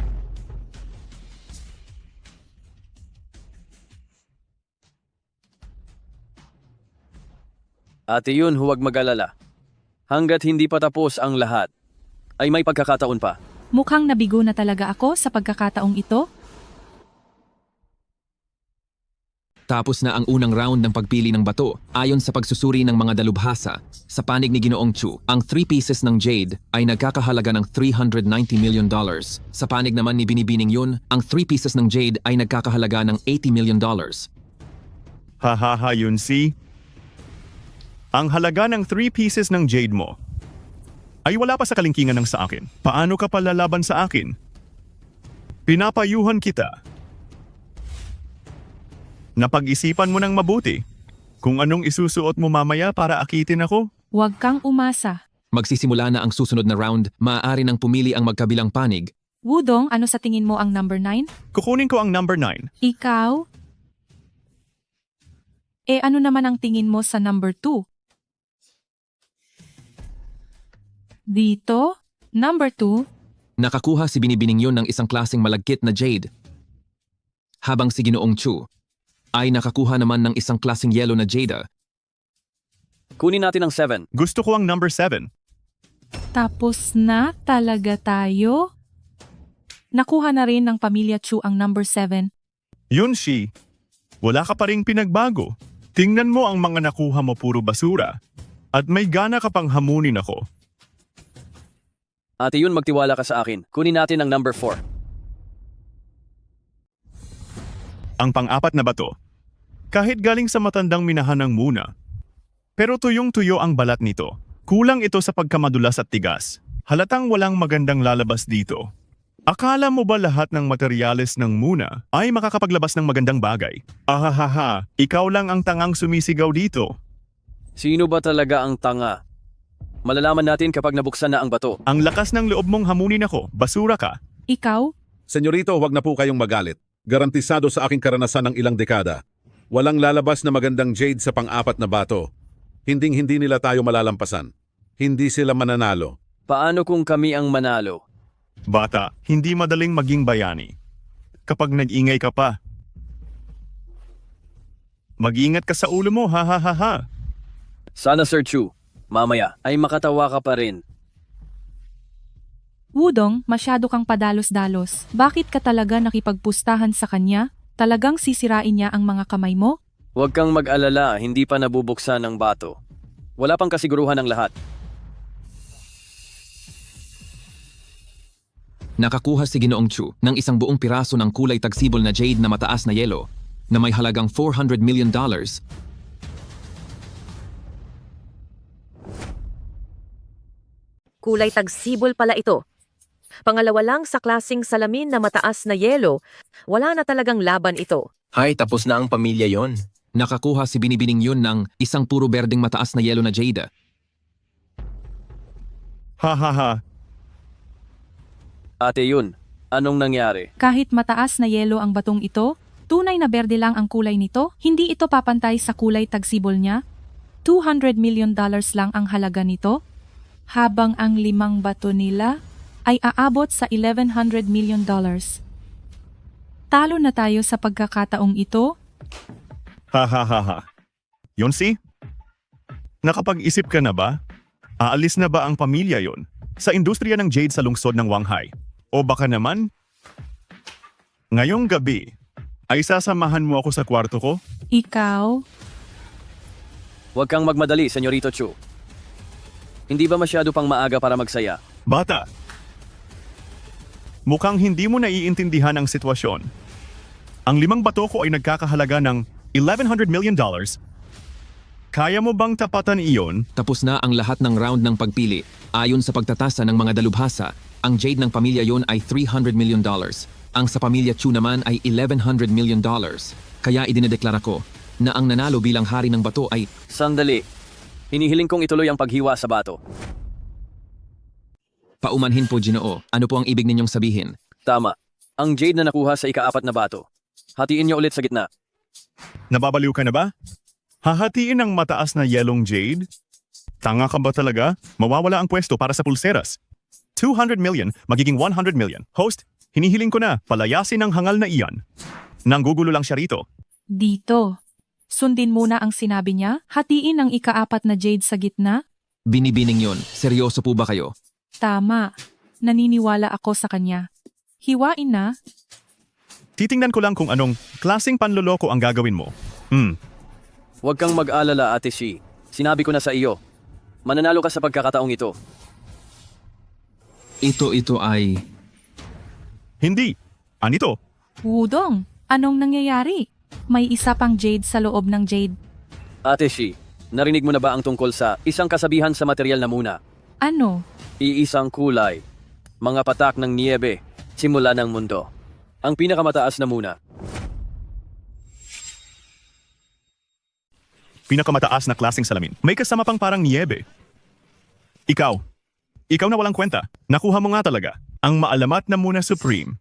Ate yun, huwag mag-alala. Hanggat hindi pa tapos ang lahat, ay may pagkakataon pa. Mukhang nabigo na talaga ako sa pagkakataong ito. Tapos na ang unang round ng pagpili ng bato. Ayon sa pagsusuri ng mga dalubhasa, sa panig ni Ginoong Chu, ang 3 pieces ng jade ay nagkakahalaga ng $390 million. Sa panig naman ni Binibining yun, ang 3 pieces ng jade ay nagkakahalaga ng $80 million. Hahaha yun si. Ang halaga ng 3 pieces ng jade mo ay wala pa sa kalingkingan ng sa akin. Paano ka palalaban sa akin? Pinapayuhan kita. Napag-isipan mo ng mabuti kung anong isusuot mo mamaya para akitin ako? Huwag kang umasa. Magsisimula na ang susunod na round, maaari nang pumili ang magkabilang panig. Wudong, ano sa tingin mo ang number 9? Kukunin ko ang number 9. Ikaw? Ano naman ang tingin mo sa number 2? Dito, number 2. Nakakuha si Binibining yun ng isang klaseng malagkit na jade. Habang si Ginoong Chu ay nakakuha naman ng isang klaseng yellow na jade. Kunin natin ang 7. Gusto ko ang number 7. Tapos na talaga tayo? Nakuha na rin ng pamilya Chu ang number 7. Yun Shi, wala ka pa ring pinagbago. Tingnan mo ang mga nakuha mo puro basura. At may gana ka pang hamunin ako. Ate yun, magtiwala ka sa akin. Kunin natin ang number 4. Ang pang-apat na bato Kahit galing sa matandang minahan ng Muna. Pero tuyong-tuyo ang balat nito. Kulang ito sa pagkamadulas at tigas. Halatang walang magandang lalabas dito. Akala mo ba lahat ng materyales ng Muna ay makakapaglabas ng magandang bagay? Ahahaha, ikaw lang ang tangang sumisigaw dito. Sino ba talaga ang tanga? Malalaman natin kapag nabuksan na ang bato. Ang lakas ng loob mong hamunin ako, basura ka. Ikaw? Senyorito, huwag na po kayong magalit. Garantisado sa aking karanasan ng ilang dekada. Walang lalabas na magandang jade sa pang-apat na bato. Hinding-hindi nila tayo malalampasan. Hindi sila mananalo. Paano kung kami ang manalo? Bata, hindi madaling maging bayani. Kapag nag-ingay ka pa. Mag-ingat ka sa ulo mo, ha ha ha ha. Sana Sir Chu, mamaya ay makatawa ka pa rin. Wudong, masyado kang padalos-dalos. Bakit ka talaga nakipagpustahan sa kanya? Talagang sisirain niya ang mga kamay mo? Huwag kang mag-alala, hindi pa nabubuksan ang bato. Wala pang kasiguruhan ng lahat. Nakakuha si Ginoong Chu ng isang buong piraso ng kulay tagsibol na jade na mataas na yelo na may halagang $400 million. Kulay tagsibol pala ito. Pangalawa lang sa klasing salamin na mataas na yelo, wala na talagang laban ito. Hay, tapos na ang pamilya yon. Nakakuha si Binibining yun ng isang puro berdeng mataas na yelo na jade. Ha ha ha. Ate yun, anong nangyari? Kahit mataas na yelo ang batong ito, tunay na berde lang ang kulay nito, hindi ito papantay sa kulay tagsibol niya. $200 million lang ang halaga nito, habang ang 5 bato nila ay aabot sa $1,100 million. Talo na tayo sa pagkakataong ito. Ha ha ha ha. Yonsi? Nakapag-isip ka na ba? Aalis na ba ang pamilya yon sa industriya ng jade sa lungsod ng Wanghai? O baka naman, ngayong gabi, ay sasamahan mo ako sa kwarto ko? Ikaw? Huwag kang magmadali, Senyorito Chu. Hindi ba masyado pang maaga para magsaya? Bata, mukhang hindi mo naiintindihan ang sitwasyon. Ang 5 bato ko ay nagkakahalaga ng $1,100 million. Kaya mo bang tapatan iyon? Tapos na ang lahat ng round ng pagpili. Ayon sa pagtatasa ng mga dalubhasa, ang jade ng pamilya yon ay $300 million. Ang sa pamilya Chu naman ay $1,100 million. Kaya idinedeklara ko na ang nanalo bilang hari ng bato ay... Sandali. Hinihiling kong ituloy ang paghiwa sa bato. Paumanhin po, Ginoo. Ano po ang ibig ninyong sabihin? Tama. Ang jade na nakuha sa ika-4 na bato. Hatiin niyo ulit sa gitna. Nababaliw ka na ba? Hahatiin ang mataas na yelong jade? Tanga ka ba talaga? Mawawala ang pwesto para sa pulseras. 200 million, magiging 100 million. Host, hinihiling ko na, palayasin ang hangal na iyan. Nanggugulo lang siya rito. Dito. Sundin muna ang sinabi niya, hatiin ang ika-4 na jade sa gitna. Binibining yon. Seryoso po ba kayo? Tama. Naniniwala ako sa kanya. Hiwain na. Titingnan ko lang kung anong klaseng panloloko ang gagawin mo. Huwag kang mag-alala, Ate Shi. Sinabi ko na sa iyo. Mananalo ka sa pagkakataong ito. Ito ay... Hindi. Anito? Wudong, anong nangyayari? May isa pang jade sa loob ng jade. Ate Shi, narinig mo na ba ang tungkol sa isang kasabihan sa material na muna? Ano? Iisang kulay. Mga patak ng niebe. Simula ng mundo. Ang pinakamataas na muna. Pinakamataas na klaseng salamin. May kasama pang parang niebe. Ikaw na walang kwenta. Nakuha mo nga talaga. Ang maalamat na muna Supreme.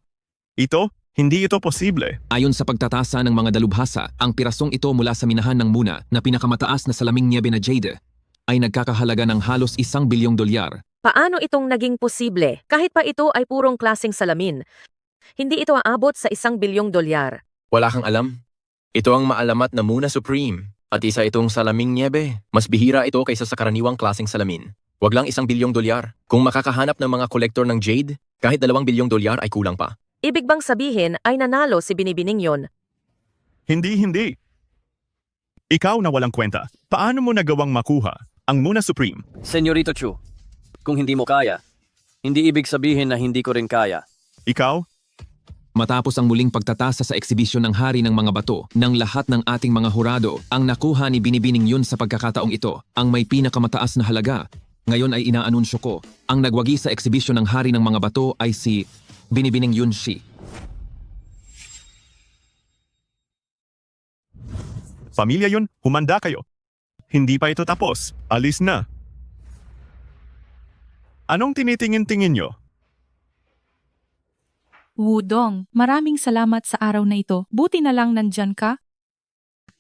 Hindi ito posible. Ayon sa pagtatasa ng mga dalubhasa, ang pirasong ito mula sa minahan ng muna na pinakamataas na salaming niebe na jade ay nagkakahalaga ng halos $1 bilyong. Paano itong naging posible kahit pa ito ay purong klaseng salamin? Hindi ito aabot sa $1 bilyong. Wala kang alam? Ito ang maalamat na Muna Supreme at isa itong salaming niebe. Mas bihira ito kaysa sa karaniwang klaseng salamin. Wag lang $1 bilyong. Kung makakahanap ng mga kolektor ng jade, kahit $2 bilyong ay kulang pa. Ibig bang sabihin ay nanalo si Binibining yon? Hindi. Ikaw na walang kwenta. Paano mo nagawang makuha ang Muna Supreme? Senyorito Chu, kung hindi mo kaya, hindi ibig sabihin na hindi ko rin kaya. Ikaw? Matapos ang muling pagtatasa sa eksibisyon ng Hari ng mga Bato ng lahat ng ating mga hurado, ang nakuha ni Binibining Yun sa pagkakataong ito, ang may pinakamataas na halaga. Ngayon ay inaanunsyo ko, ang nagwagi sa eksibisyon ng Hari ng mga Bato ay si Binibining Yun Shi. Pamilya Yun, humanda kayo. Hindi pa ito tapos. Alis na. Anong tinitingin-tingin nyo? Wudong, maraming salamat sa araw na ito. Buti na lang nandyan ka.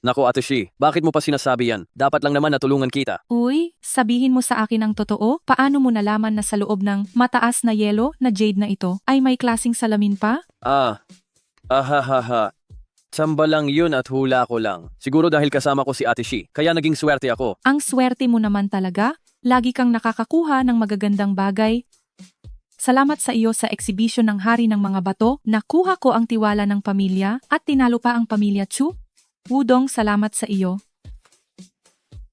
Nako Ate Shi, bakit mo pa sinasabi yan? Dapat lang naman natulungan kita. Uy, sabihin mo sa akin ang totoo? Paano mo nalaman na sa loob ng mataas na yelo na jade na ito ay may klasing salamin pa? Ahahaha. Samba lang yun at hula ko lang. Siguro dahil kasama ko si Ate Shi, kaya naging swerte ako. Ang swerte mo naman talaga. Lagi kang nakakakuha ng magagandang bagay. Salamat sa iyo sa eksibisyon ng Hari ng mga Bato. Nakuha ko ang tiwala ng pamilya at tinalo pa ang pamilya Chu. Wudong, salamat sa iyo.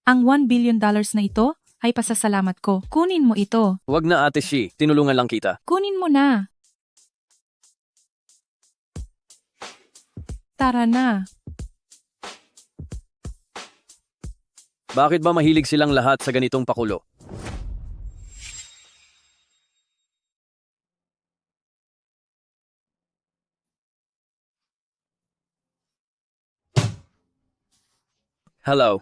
Ang $1 billion na ito ay pasasalamat ko. Kunin mo ito. Wag na Ate Shi, tinulungan lang kita. Kunin mo na. Tara na. Bakit ba mahilig silang lahat sa ganitong pakulo? Hello.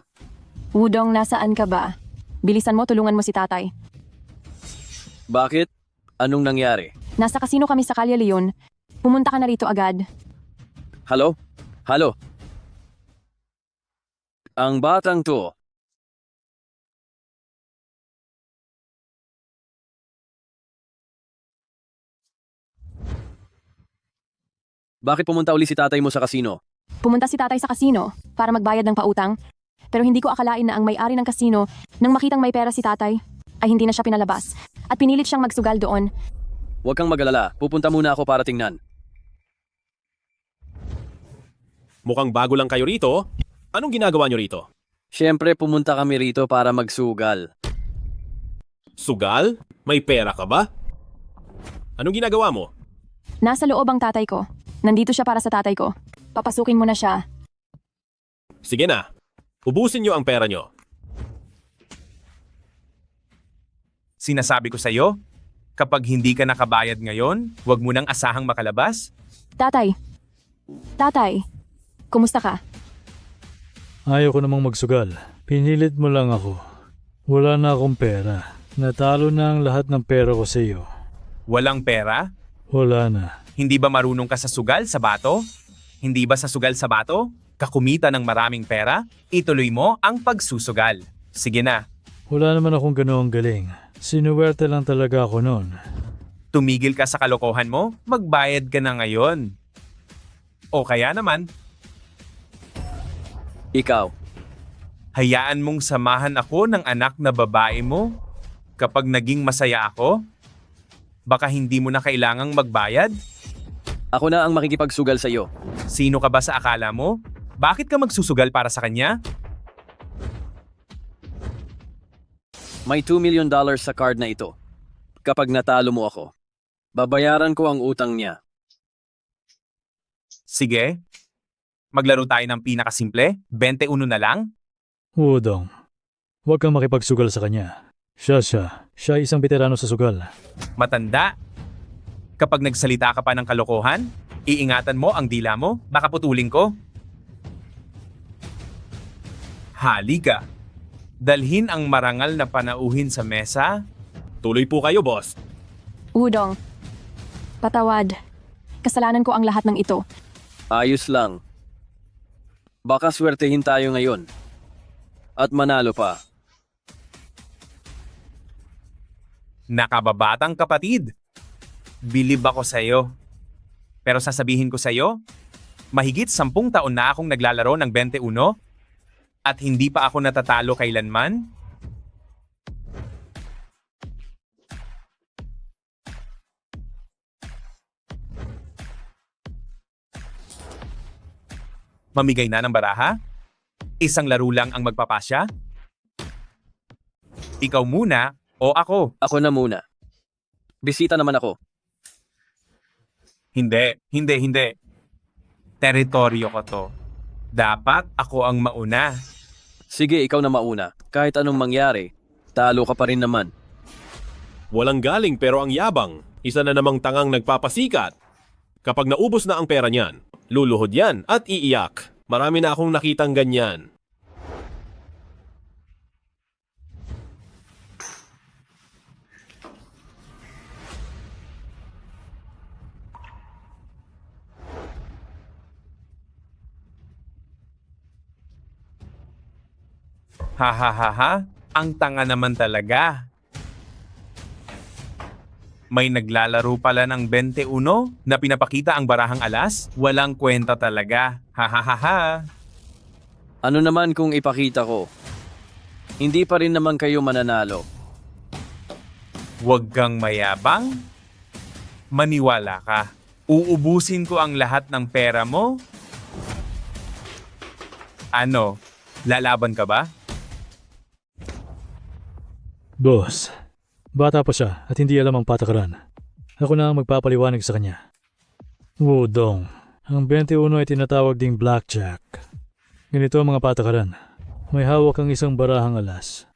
Wudong, nasaan ka ba? Bilisan mo, tulungan mo si tatay. Bakit? Anong nangyari? Nasa kasino kami sa Calle Leon. Pumunta ka na rito agad. Hello? Hello? Ang batang to. Bakit pumunta uli si tatay mo sa kasino? Pumunta si tatay sa kasino para magbayad ng pautang. Pero hindi ko akalain na ang may-ari ng kasino, nang makitang may pera si tatay, ay hindi na siya pinalabas. At pinilit siyang magsugal doon. Huwag kang mag-alala. Pupunta muna ako para tingnan. Mukhang bago lang kayo rito. Anong ginagawa nyo rito? Siyempre, pumunta kami rito para magsugal. Sugal? May pera ka ba? Anong ginagawa mo? Nasa loob ang tatay ko. Nandito siya para sa tatay ko. Papasukin mo na siya. Sige na. Ubusin nyo ang pera nyo. Sinasabi ko sa'yo, kapag hindi ka nakabayad ngayon, huwag mo nang asahang makalabas. Tatay. Tatay. Kumusta ka? Ayaw ko namang magsugal. Pinilit mo lang ako. Wala na akong pera. Natalo na ang lahat ng pera ko sa iyo. Walang pera? Wala na. Hindi ba marunong ka sa sugal sa bato? Hindi ba sa sugal sa bato? Kakumita ng maraming pera? Ituloy mo ang pagsusugal. Sige na. Wala naman akong ganoong galing. Sinuwerte lang talaga ako noon. Tumigil ka sa kalokohan mo, magbayad ka na ngayon. O kaya naman, Ikaw. hayaan mong samahan ako ng anak na babae mo. Kapag naging masaya ako, baka hindi mo na kailangang magbayad? Ako na ang makikipagsugal sa iyo. Sino ka ba sa akala mo? Bakit ka magsusugal para sa kanya? May $2 million sa card na ito. Kapag natalo mo ako, babayaran ko ang utang niya. Sige. Maglaro tayo ng pinakasimple, 21 na lang. Wudong, huwag kang makipagsugal sa kanya. Siya isang veterano sa sugal. Matanda. Kapag nagsalita ka pa ng kalokohan, iingatan mo ang dila mo, baka putulin ko. Halika. Dalhin ang marangal na panauhin sa mesa. Tuloy po kayo, boss. Wudong. Patawad. Kasalanan ko ang lahat ng ito. Ayos lang. Baka swertehin tayo ngayon. At manalo pa. Nakababatang kapatid. Bilib ako sa'yo. Pero sasabihin ko sa'yo, mahigit 10 taon na akong naglalaro ng 21 at hindi pa ako natatalo kailanman. Mamigay na ng baraha? Isang laro lang ang magpapasya? Ikaw muna o ako? Ako na muna. Bisita naman ako. Hindi. Teritoryo ko to. Dapat ako ang mauna. Sige, ikaw na mauna. Kahit anong mangyari, talo ka pa rin naman. Walang galing pero ang yabang. Isa na namang tangang nagpapasikat. Kapag naubos na ang pera niyan, luluhod yan at iiyak. Marami na akong nakitang ganyan. Ha. Ang tanga naman talaga. May naglalaro pala ng 21 na pinapakita ang barahang alas? Walang kwenta talaga. Ha. Ano naman kung ipakita ko? Hindi pa rin naman kayo mananalo. Huwag kang mayabang. Maniwala ka. Uubusin ko ang lahat ng pera mo. Ano? Lalaban ka ba? Boss, bata pa siya at hindi alam ang patakaran. Ako na ang magpapaliwanag sa kanya. Wudong, ang 21 ay tinatawag ding blackjack. Ganito ang mga patakaran. May hawak ang isang barahang alas.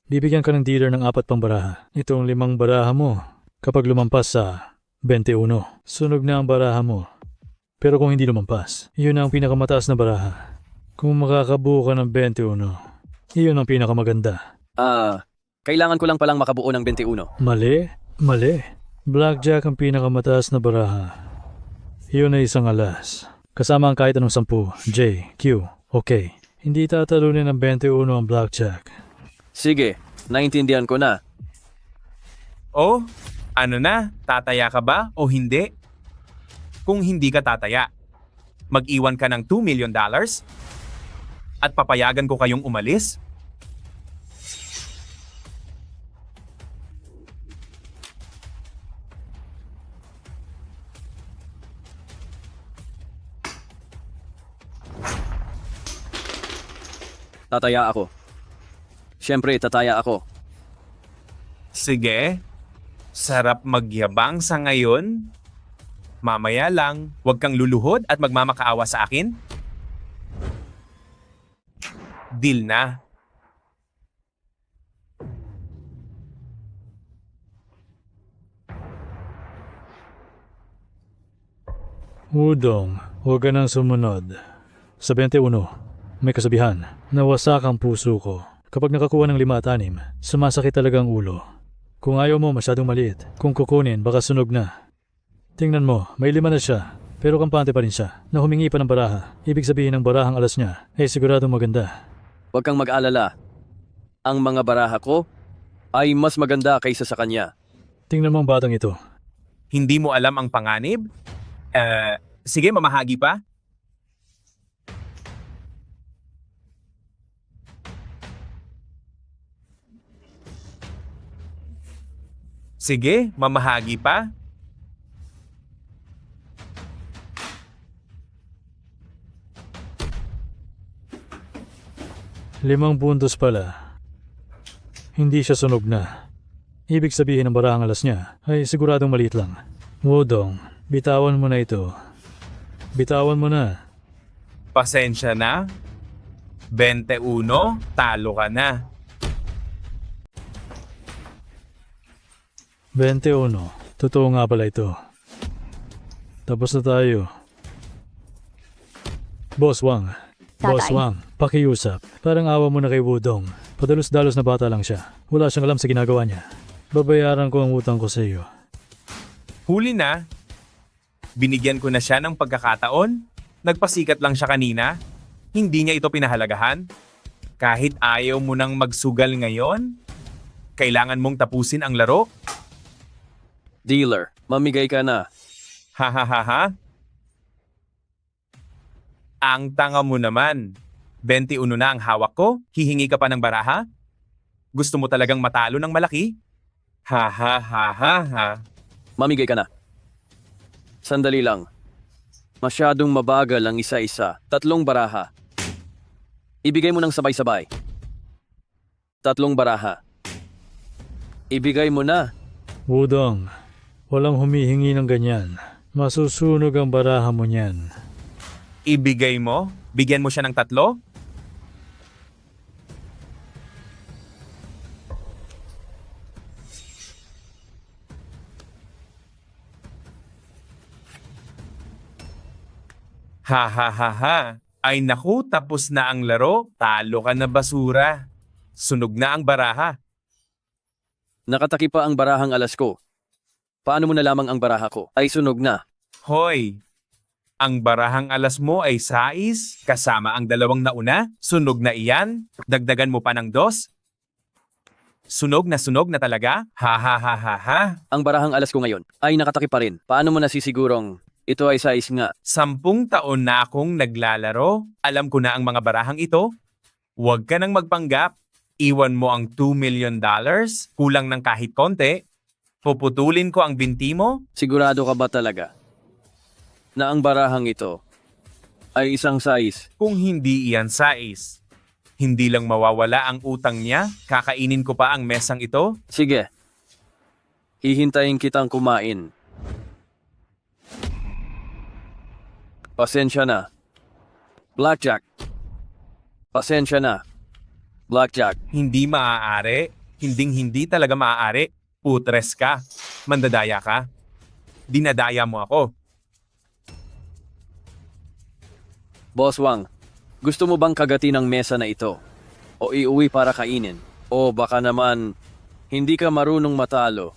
Bibigyan ka ng dealer ng 4 pang baraha. Itong 5 baraha mo kapag lumampas sa 21. Sunog na ang baraha mo. Pero kung hindi lumampas, iyon ang pinakamataas na baraha. Kung makakabuo ka ng 21, iyon ang pinakamaganda. Kailangan ko lang palang makabuo ng 21. Mali. Blackjack ang pinakamataas na baraha. Iyon ay isang alas. Kasama ang kahit anong 10, J, Q, OK. Hindi tatalunin ng 21 ang blackjack. Sige, naintindihan ko na. Oh, ano na? Tataya ka ba o hindi? Kung hindi ka tataya, mag-iwan ka ng $2 million at papayagan ko kayong umalis? Tataya ako. Siyempre, tataya ako. Sige. Sarap magyabang sa ngayon. Mamaya lang, huwag kang luluhod at magmamakaawa sa akin. Deal na. Wudong, huwag ka nang sumunod. Sa 21, may kasabihan, nawasak ang puso ko. Kapag nakakuha ng 5 at 6, sumasakit talaga ang ulo. Kung ayaw mo masyadong maliit, kung kukunin baka sunog na. Tingnan mo, may 5 na siya, pero kampante pa rin siya, na humingi pa ng baraha. Ibig sabihin ng barahang alas niya ay siguradong maganda. Huwag kang mag-alala. Ang mga baraha ko ay mas maganda kaysa sa kanya. Tingnan mo ang batang ito. Hindi mo alam ang panganib? Sige, mamahagi pa. Sige, mamahagi pa. Limang puntos pala. Hindi siya sunog na. Ibig sabihin ng barahang alas niya ay siguradong maliit lang. Wudong, bitawan mo na ito. Bitawan mo na. Pasensya na. 21, talo ka na. 21. Totoo nga pala ito. Tapos na tayo. Boss Wang. Boss Wang, pakiusap. Parang awa mo na kay Wudong. Padalos-dalos na bata lang siya. Wala siyang alam sa ginagawa niya. Babayaran ko ang utang ko sa iyo. Huli na. Binigyan ko na siya ng pagkakataon. Nagpasikat lang siya kanina. Hindi niya ito pinahalagahan. Kahit ayaw mo nang magsugal ngayon, kailangan mong tapusin ang laro. Dealer, mamigay ka na. Ha. Ang tanga mo naman. 21 na ang hawak ko, hihingi ka pa ng baraha? Gusto mo talagang matalo ng malaki? Ha. Mamigay ka na. Sandali lang. Masyadong mabagal ang isa-isa. 3 baraha. Ibigay mo ng sabay-sabay. 3 baraha. Ibigay mo na. Wudong, walang humihingi ng ganyan. Masusunog ang baraha mo niyan. Ibigay mo? Bigyan mo siya ng 3? Ha ha ha ha. Ay naku, tapos na ang laro. Talo ka na basura. Sunog na ang baraha. Nakataki pa ang barahang alas ko. Paano mo nalamang ang baraha ko ay sunog na? Hoy, ang barahang alas mo ay sais, kasama ang 2 nauna. Sunog na iyan. Dagdagan mo pa ng 2. Sunog na talaga? Ha ha ha ha ha. Ang barahang alas ko ngayon ay nakataki pa rin. Paano mo nasisigurong ito ay size nga? 10 taon na akong naglalaro. Alam ko na ang mga barahang ito. Huwag ka nang magpanggap. Iwan mo ang $2 million. Kulang ng kahit konti. Puputulin ko ang binti mo. Sigurado ka ba talaga na ang barahang ito ay isang size? Kung hindi iyan sais, hindi lang mawawala ang utang niya. Kakainin ko pa ang mesang ito. Sige. Hihintayin kitang kumain. Pasensya na. Blackjack. Pasensya na. Blackjack. Hindi maaari. Hindi talaga maaari. Putres ka. Mandadaya ka. Dinadaya mo ako. Boss Wang, gusto mo bang kagatin ang mesa na ito? O iuwi para kainin? O baka naman, hindi ka marunong matalo?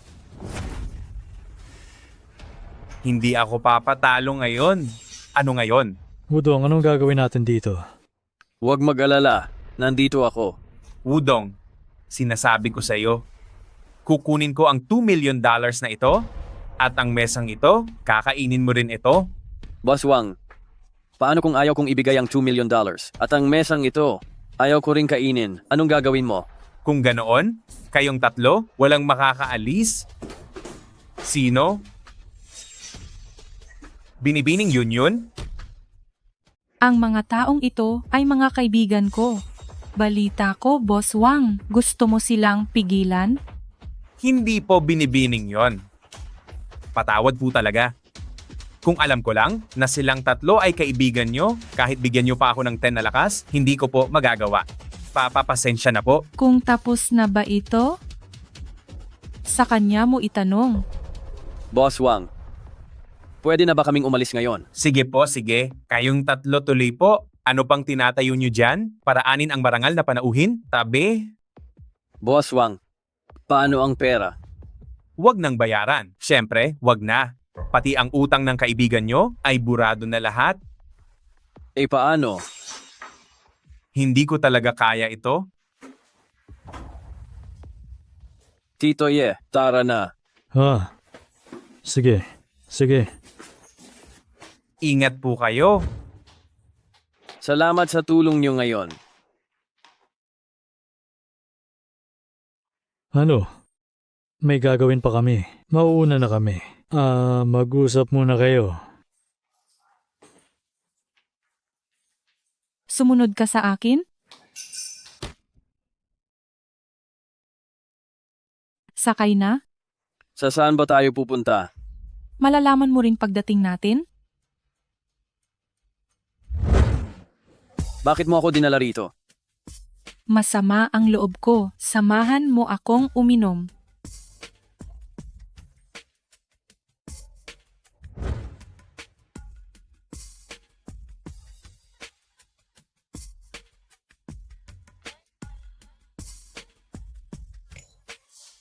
Hindi ako papatalo ngayon. Ano ngayon? Wudong, anong gagawin natin dito? Huwag mag-alala. Nandito ako. Wudong, sinasabi ko sa iyo, kukunin ko ang $2 million na ito at ang mesang ito, kakainin mo rin ito. Boss Wang, paano kung ayaw kong ibigay ang $2 million at ang mesang ito, ayaw ko rin kainin? Anong gagawin mo? Kung ganoon, kayong 3, walang makakaalis. Sino? Binibining yun? Ang mga taong ito ay mga kaibigan ko. Balita ko, Boss Wang, gusto mo silang pigilan? Hindi po binibining yon. Patawad po talaga. Kung alam ko lang na silang 3 ay kaibigan nyo, kahit bigyan nyo pa ako ng 10 na lakas, hindi ko po magagawa. Papapasensya na po. Kung tapos na ba ito? Sa kanya mo itanong. Boss Wang, pwede na ba kaming umalis ngayon? Sige po, sige. Kayong 3 tuloy po. Ano pang tinatayo nyo dyan? Paraanin ang barangal na panauhin? Tabi? Boss Wang, paano ang pera? Huwag nang bayaran. Siyempre, huwag na. Pati ang utang ng kaibigan nyo ay burado na lahat. Eh paano? Hindi ko talaga kaya ito. Tito Ye, tara na. Sige. Ingat po kayo. Salamat sa tulong nyo ngayon. Ano? May gagawin pa kami. Mauuna na kami. Mag-usap muna kayo. Sumunod ka sa akin? Sakay na? Sa saan ba tayo pupunta? Malalaman mo rin pagdating natin? Bakit mo ako dinala rito? Masama ang loob ko. Samahan mo akong uminom.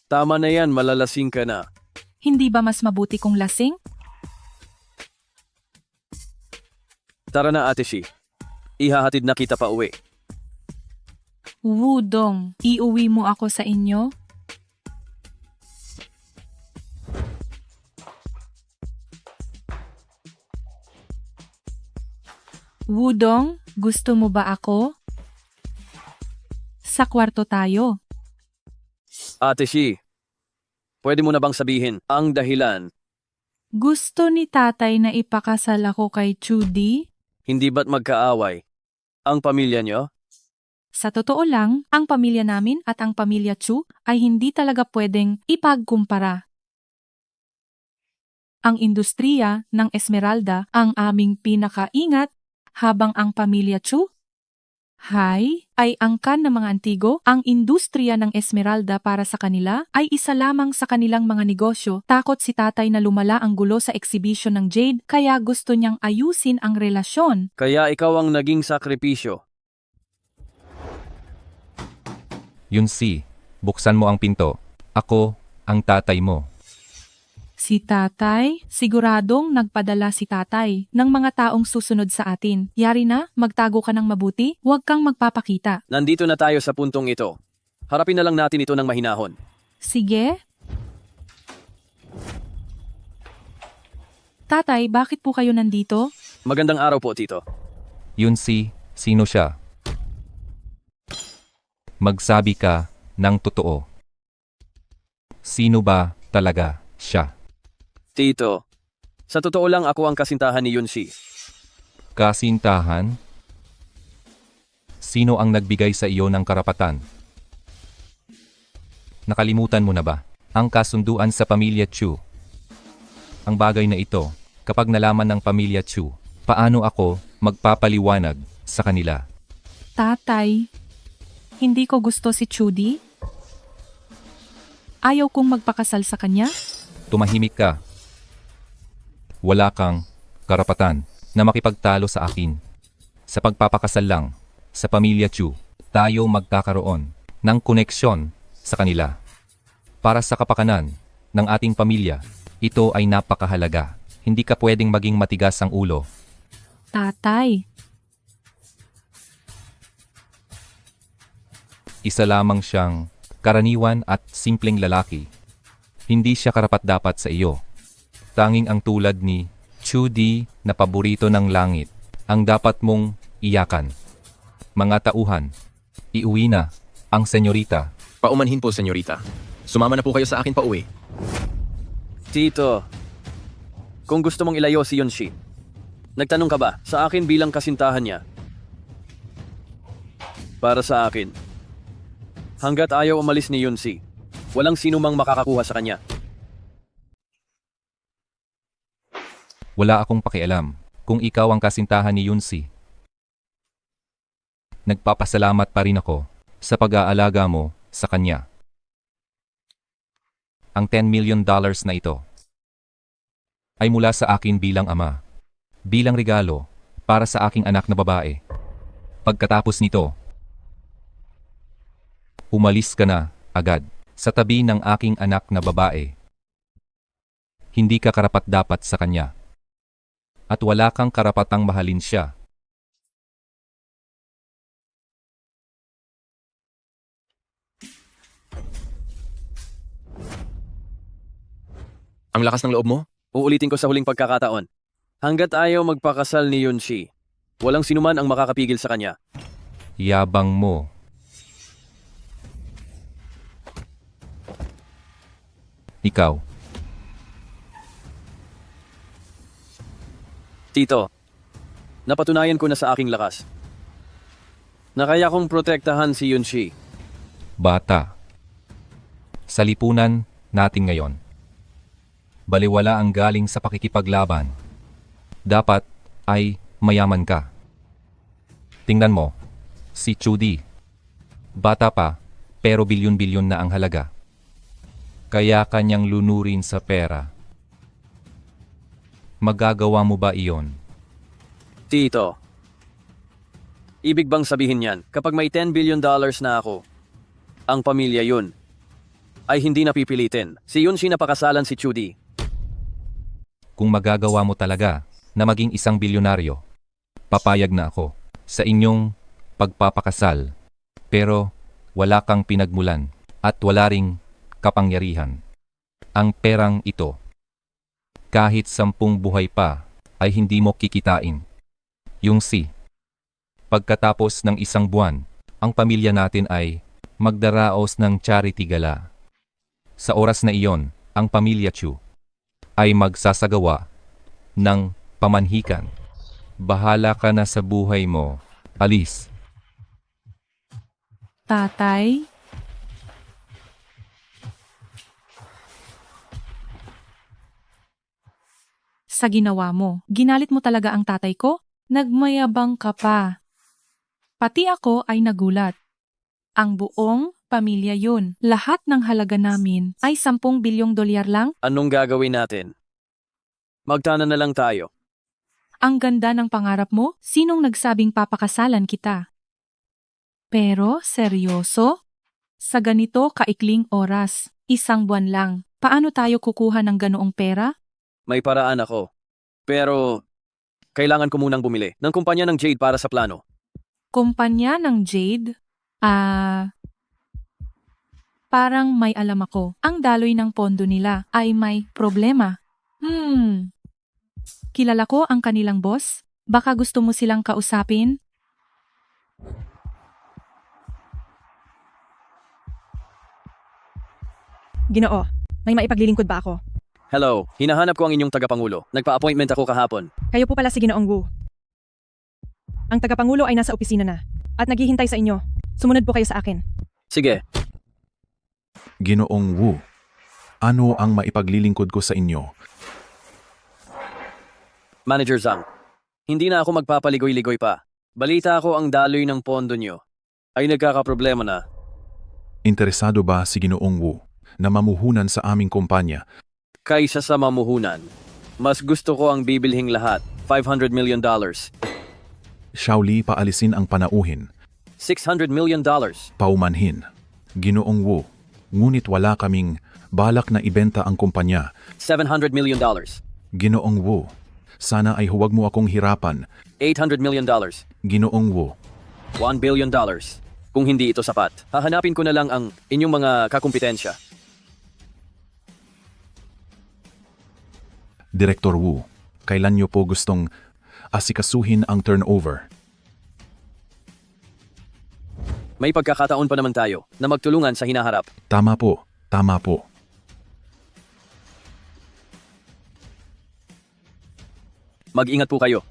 Tama na yan, malalasing ka na. Hindi ba mas mabuti kung lasing? Tara na, Ate Shi. Ihahatid na kita pa uwi. Wudong, iuwi mo ako sa inyo? Wudong, gusto mo ba ako? Sa kwarto tayo. Ate Shi, pwede mo na bang sabihin ang dahilan? Gusto ni tatay na ipakasal ako kay Judy? Hindi ba't magkaaway ang pamilya niyo? Sa totoo lang, ang pamilya namin at ang pamilya Chu ay hindi talaga pwedeng ipagkumpara. Ang industriya ng Esmeralda ang aming pinakaingat habang ang pamilya Chu ay angkan ng mga Antigo. Ang industriya ng Esmeralda para sa kanila ay isa lamang sa kanilang mga negosyo. Takot si tatay na lumala ang gulo sa exhibition ng Jade kaya gusto niyang ayusin ang relasyon. Kaya ikaw ang naging sakripisyo. Yunsi, buksan mo ang pinto. Ako ang tatay mo. Si tatay, siguradong nagpadala si tatay ng mga taong susunod sa atin. Yari na, magtago ka ng mabuti, huwag kang magpapakita. Nandito na tayo sa puntong ito. Harapin na lang natin ito ng mahinahon. Sige. Tatay, bakit po kayo nandito? Magandang araw po, Tito. Yunsi, sino siya? Magsabi ka ng totoo. Sino ba talaga siya? Tito, sa totoo lang ako ang kasintahan ni Yunsi. Kasintahan? Sino ang nagbigay sa iyo ng karapatan? Nakalimutan mo na ba ang kasunduan sa pamilya Chu? Ang bagay na ito, kapag nalaman ng pamilya Chu, paano ako magpapaliwanag sa kanila? Tatay, hindi ko gusto si Chudi. Ayaw kong magpakasal sa kanya. Tumahimik ka. Wala kang karapatan na makipagtalo sa akin. Sa pagpapakasal lang, sa pamilya Chu, tayo magkakaroon ng koneksyon sa kanila. Para sa kapakanan ng ating pamilya, ito ay napakahalaga. Hindi ka pwedeng maging matigas ang ulo. Tatay, Isa lamang siyang karaniwan at simpleng lalaki. Hindi siya karapat-dapat sa iyo. Tanging ang tulad ni Chudi na paborito ng langit ang dapat mong iyakan. Mga tauhan, iuwi na ang senyorita. Paumanhin po, senyorita. Sumama na po kayo sa akin pauwi. Tito, kung gusto mong ilayo si Yunsi, nagtanong ka ba sa akin bilang kasintahan niya? Para sa akin, hanggat ayaw umalis ni Yunsi, walang sino mang makakakuha sa kanya. Wala akong pakialam kung ikaw ang kasintahan ni Yunsi. Nagpapasalamat pa rin ako sa pag-aalaga mo sa kanya. Ang $10 million na ito ay mula sa akin bilang ama, bilang regalo para sa aking anak na babae. Pagkatapos nito, umalis ka na agad sa tabi ng aking anak na babae. Hindi ka karapat-dapat sa kanya. At wala kang karapatang mahalin siya. Ang lakas ng loob mo? Uulitin ko sa huling pagkakataon. Hanggat ayaw magpakasal ni Yunsi, walang sinuman ang makakapigil sa kanya. Yabang mo. Ikaw. Tito, napatunayan ko na sa aking lakas na kaya kong protektahan si Yunsi. Bata. Sa lipunan natin ngayon, baliwala ang galing sa pakikipaglaban. Dapat ay mayaman ka. Tingnan mo, si Chudi. Bata pa, pero bilyon-bilyon na ang halaga. Kaya kanyang lunurin sa pera. Magagawa mo ba iyon? Tito, ibig bang sabihin yan, kapag may $10 billion na ako, ang pamilya yun ay hindi napipilitin. Si Yunsi napakasalan si Chudi. Kung magagawa mo talaga na maging isang bilyonaryo, papayag na ako sa inyong pagpapakasal. Pero wala kang pinagmulan at wala ring kapangyarihan. Ang perang ito, kahit 10 buhay pa, ay hindi mo kikitain. Yunsi, pagkatapos ng 1 buwan, ang pamilya natin ay magdaraos ng charity gala. Sa oras na iyon, ang pamilya Chu ay magsasagawa ng pamanhikan. Bahala ka na sa buhay mo. Alis. Tatay, sa ginawa mo. Ginalit mo talaga ang tatay ko? Nagmayabang ka pa. Pati ako ay nagulat. Ang buong pamilya yun. Lahat ng halaga namin ay 10 bilyong dolyar lang. Anong gagawin natin? Magtana na lang tayo. Ang ganda ng pangarap mo? Sinong nagsabing papakasalan kita? Pero seryoso? Sa ganito kaikling oras, 1 buwan lang, paano tayo kukuha ng ganoong pera? May paraan ako. Pero, kailangan ko munang bumili ng kumpanya ng Jade para sa plano. Kumpanya ng Jade? Parang may alam ako. Ang daloy ng pondo nila ay may problema. Kilala ko ang kanilang boss. Baka gusto mo silang kausapin? Ginoo, may maipaglilingkod ba ako? Hello, hinahanap ko ang inyong tagapangulo. Nagpa-appointment ako kahapon. Kayo po pala si Ginoong Wu. Ang tagapangulo ay nasa opisina na at naghihintay sa inyo. Sumunod po kayo sa akin. Sige. Ginoong Wu, ano ang maipaglilingkod ko sa inyo? Manager Zhang, hindi na ako magpapaligoy-ligoy pa. Balita ko ang daloy ng pondo nyo ay nagkakaproblema na. Interesado ba si Ginoong Wu na mamuhunan sa aming kumpanya? Kaysa sa mamuhunan, mas gusto ko ang bibilhing lahat, $500 million. Shaoli, paalisin ang panauhin. $600 million. Paumanhin. Ginoong Wu, ngunit wala kaming balak na ibenta ang kumpanya. $700 million. Ginoong Wu, sana ay huwag mo akong hirapan. $800 million. Ginoong Wu, $1 billion. Kung hindi ito sapat, hahanapin ko na lang ang inyong mga kakumpetensya. Direktor Wu, kailan niyo po gustong asikasuhin ang turnover? May pagkakataon pa naman tayo na magtulungan sa hinaharap. Tama po, tama po. Mag-ingat po kayo.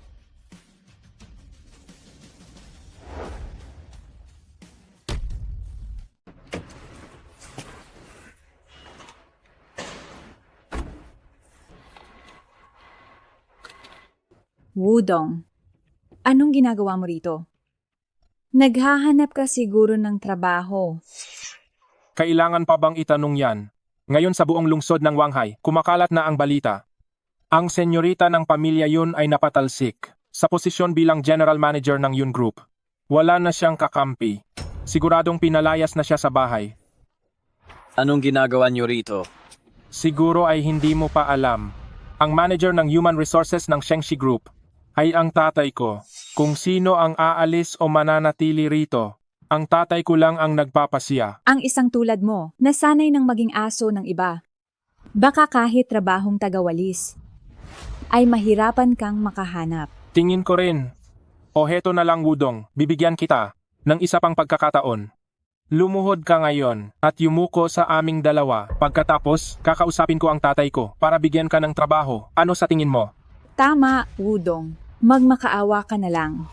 Wudong, anong ginagawa mo rito? Naghahanap ka siguro ng trabaho. Kailangan pa bang itanong yan? Ngayon sa buong lungsod ng Wanghai, kumakalat na ang balita. Ang senyorita ng pamilya yun ay napatalsik sa posisyon bilang general manager ng Yun Group. Wala na siyang kakampi. Siguradong pinalayas na siya sa bahay. Anong ginagawa niyo rito? Siguro ay hindi mo pa alam. Ang manager ng Human Resources ng Shengxi Group ay ang tatay ko. Kung sino ang aalis o mananatili rito, ang tatay ko lang ang nagpapasya. Ang isang tulad mo, nasanay ng maging aso ng iba. Baka kahit trabahong tagawalis, ay mahirapan kang makahanap. Tingin ko rin. O heto na lang Wudong, bibigyan kita ng isa pang pagkakataon. Lumuhod ka ngayon at yumuko sa aming dalawa. Pagkatapos, kakausapin ko ang tatay ko para bigyan ka ng trabaho. Ano sa tingin mo? Tama, Wudong. Magmakaawa ka na lang.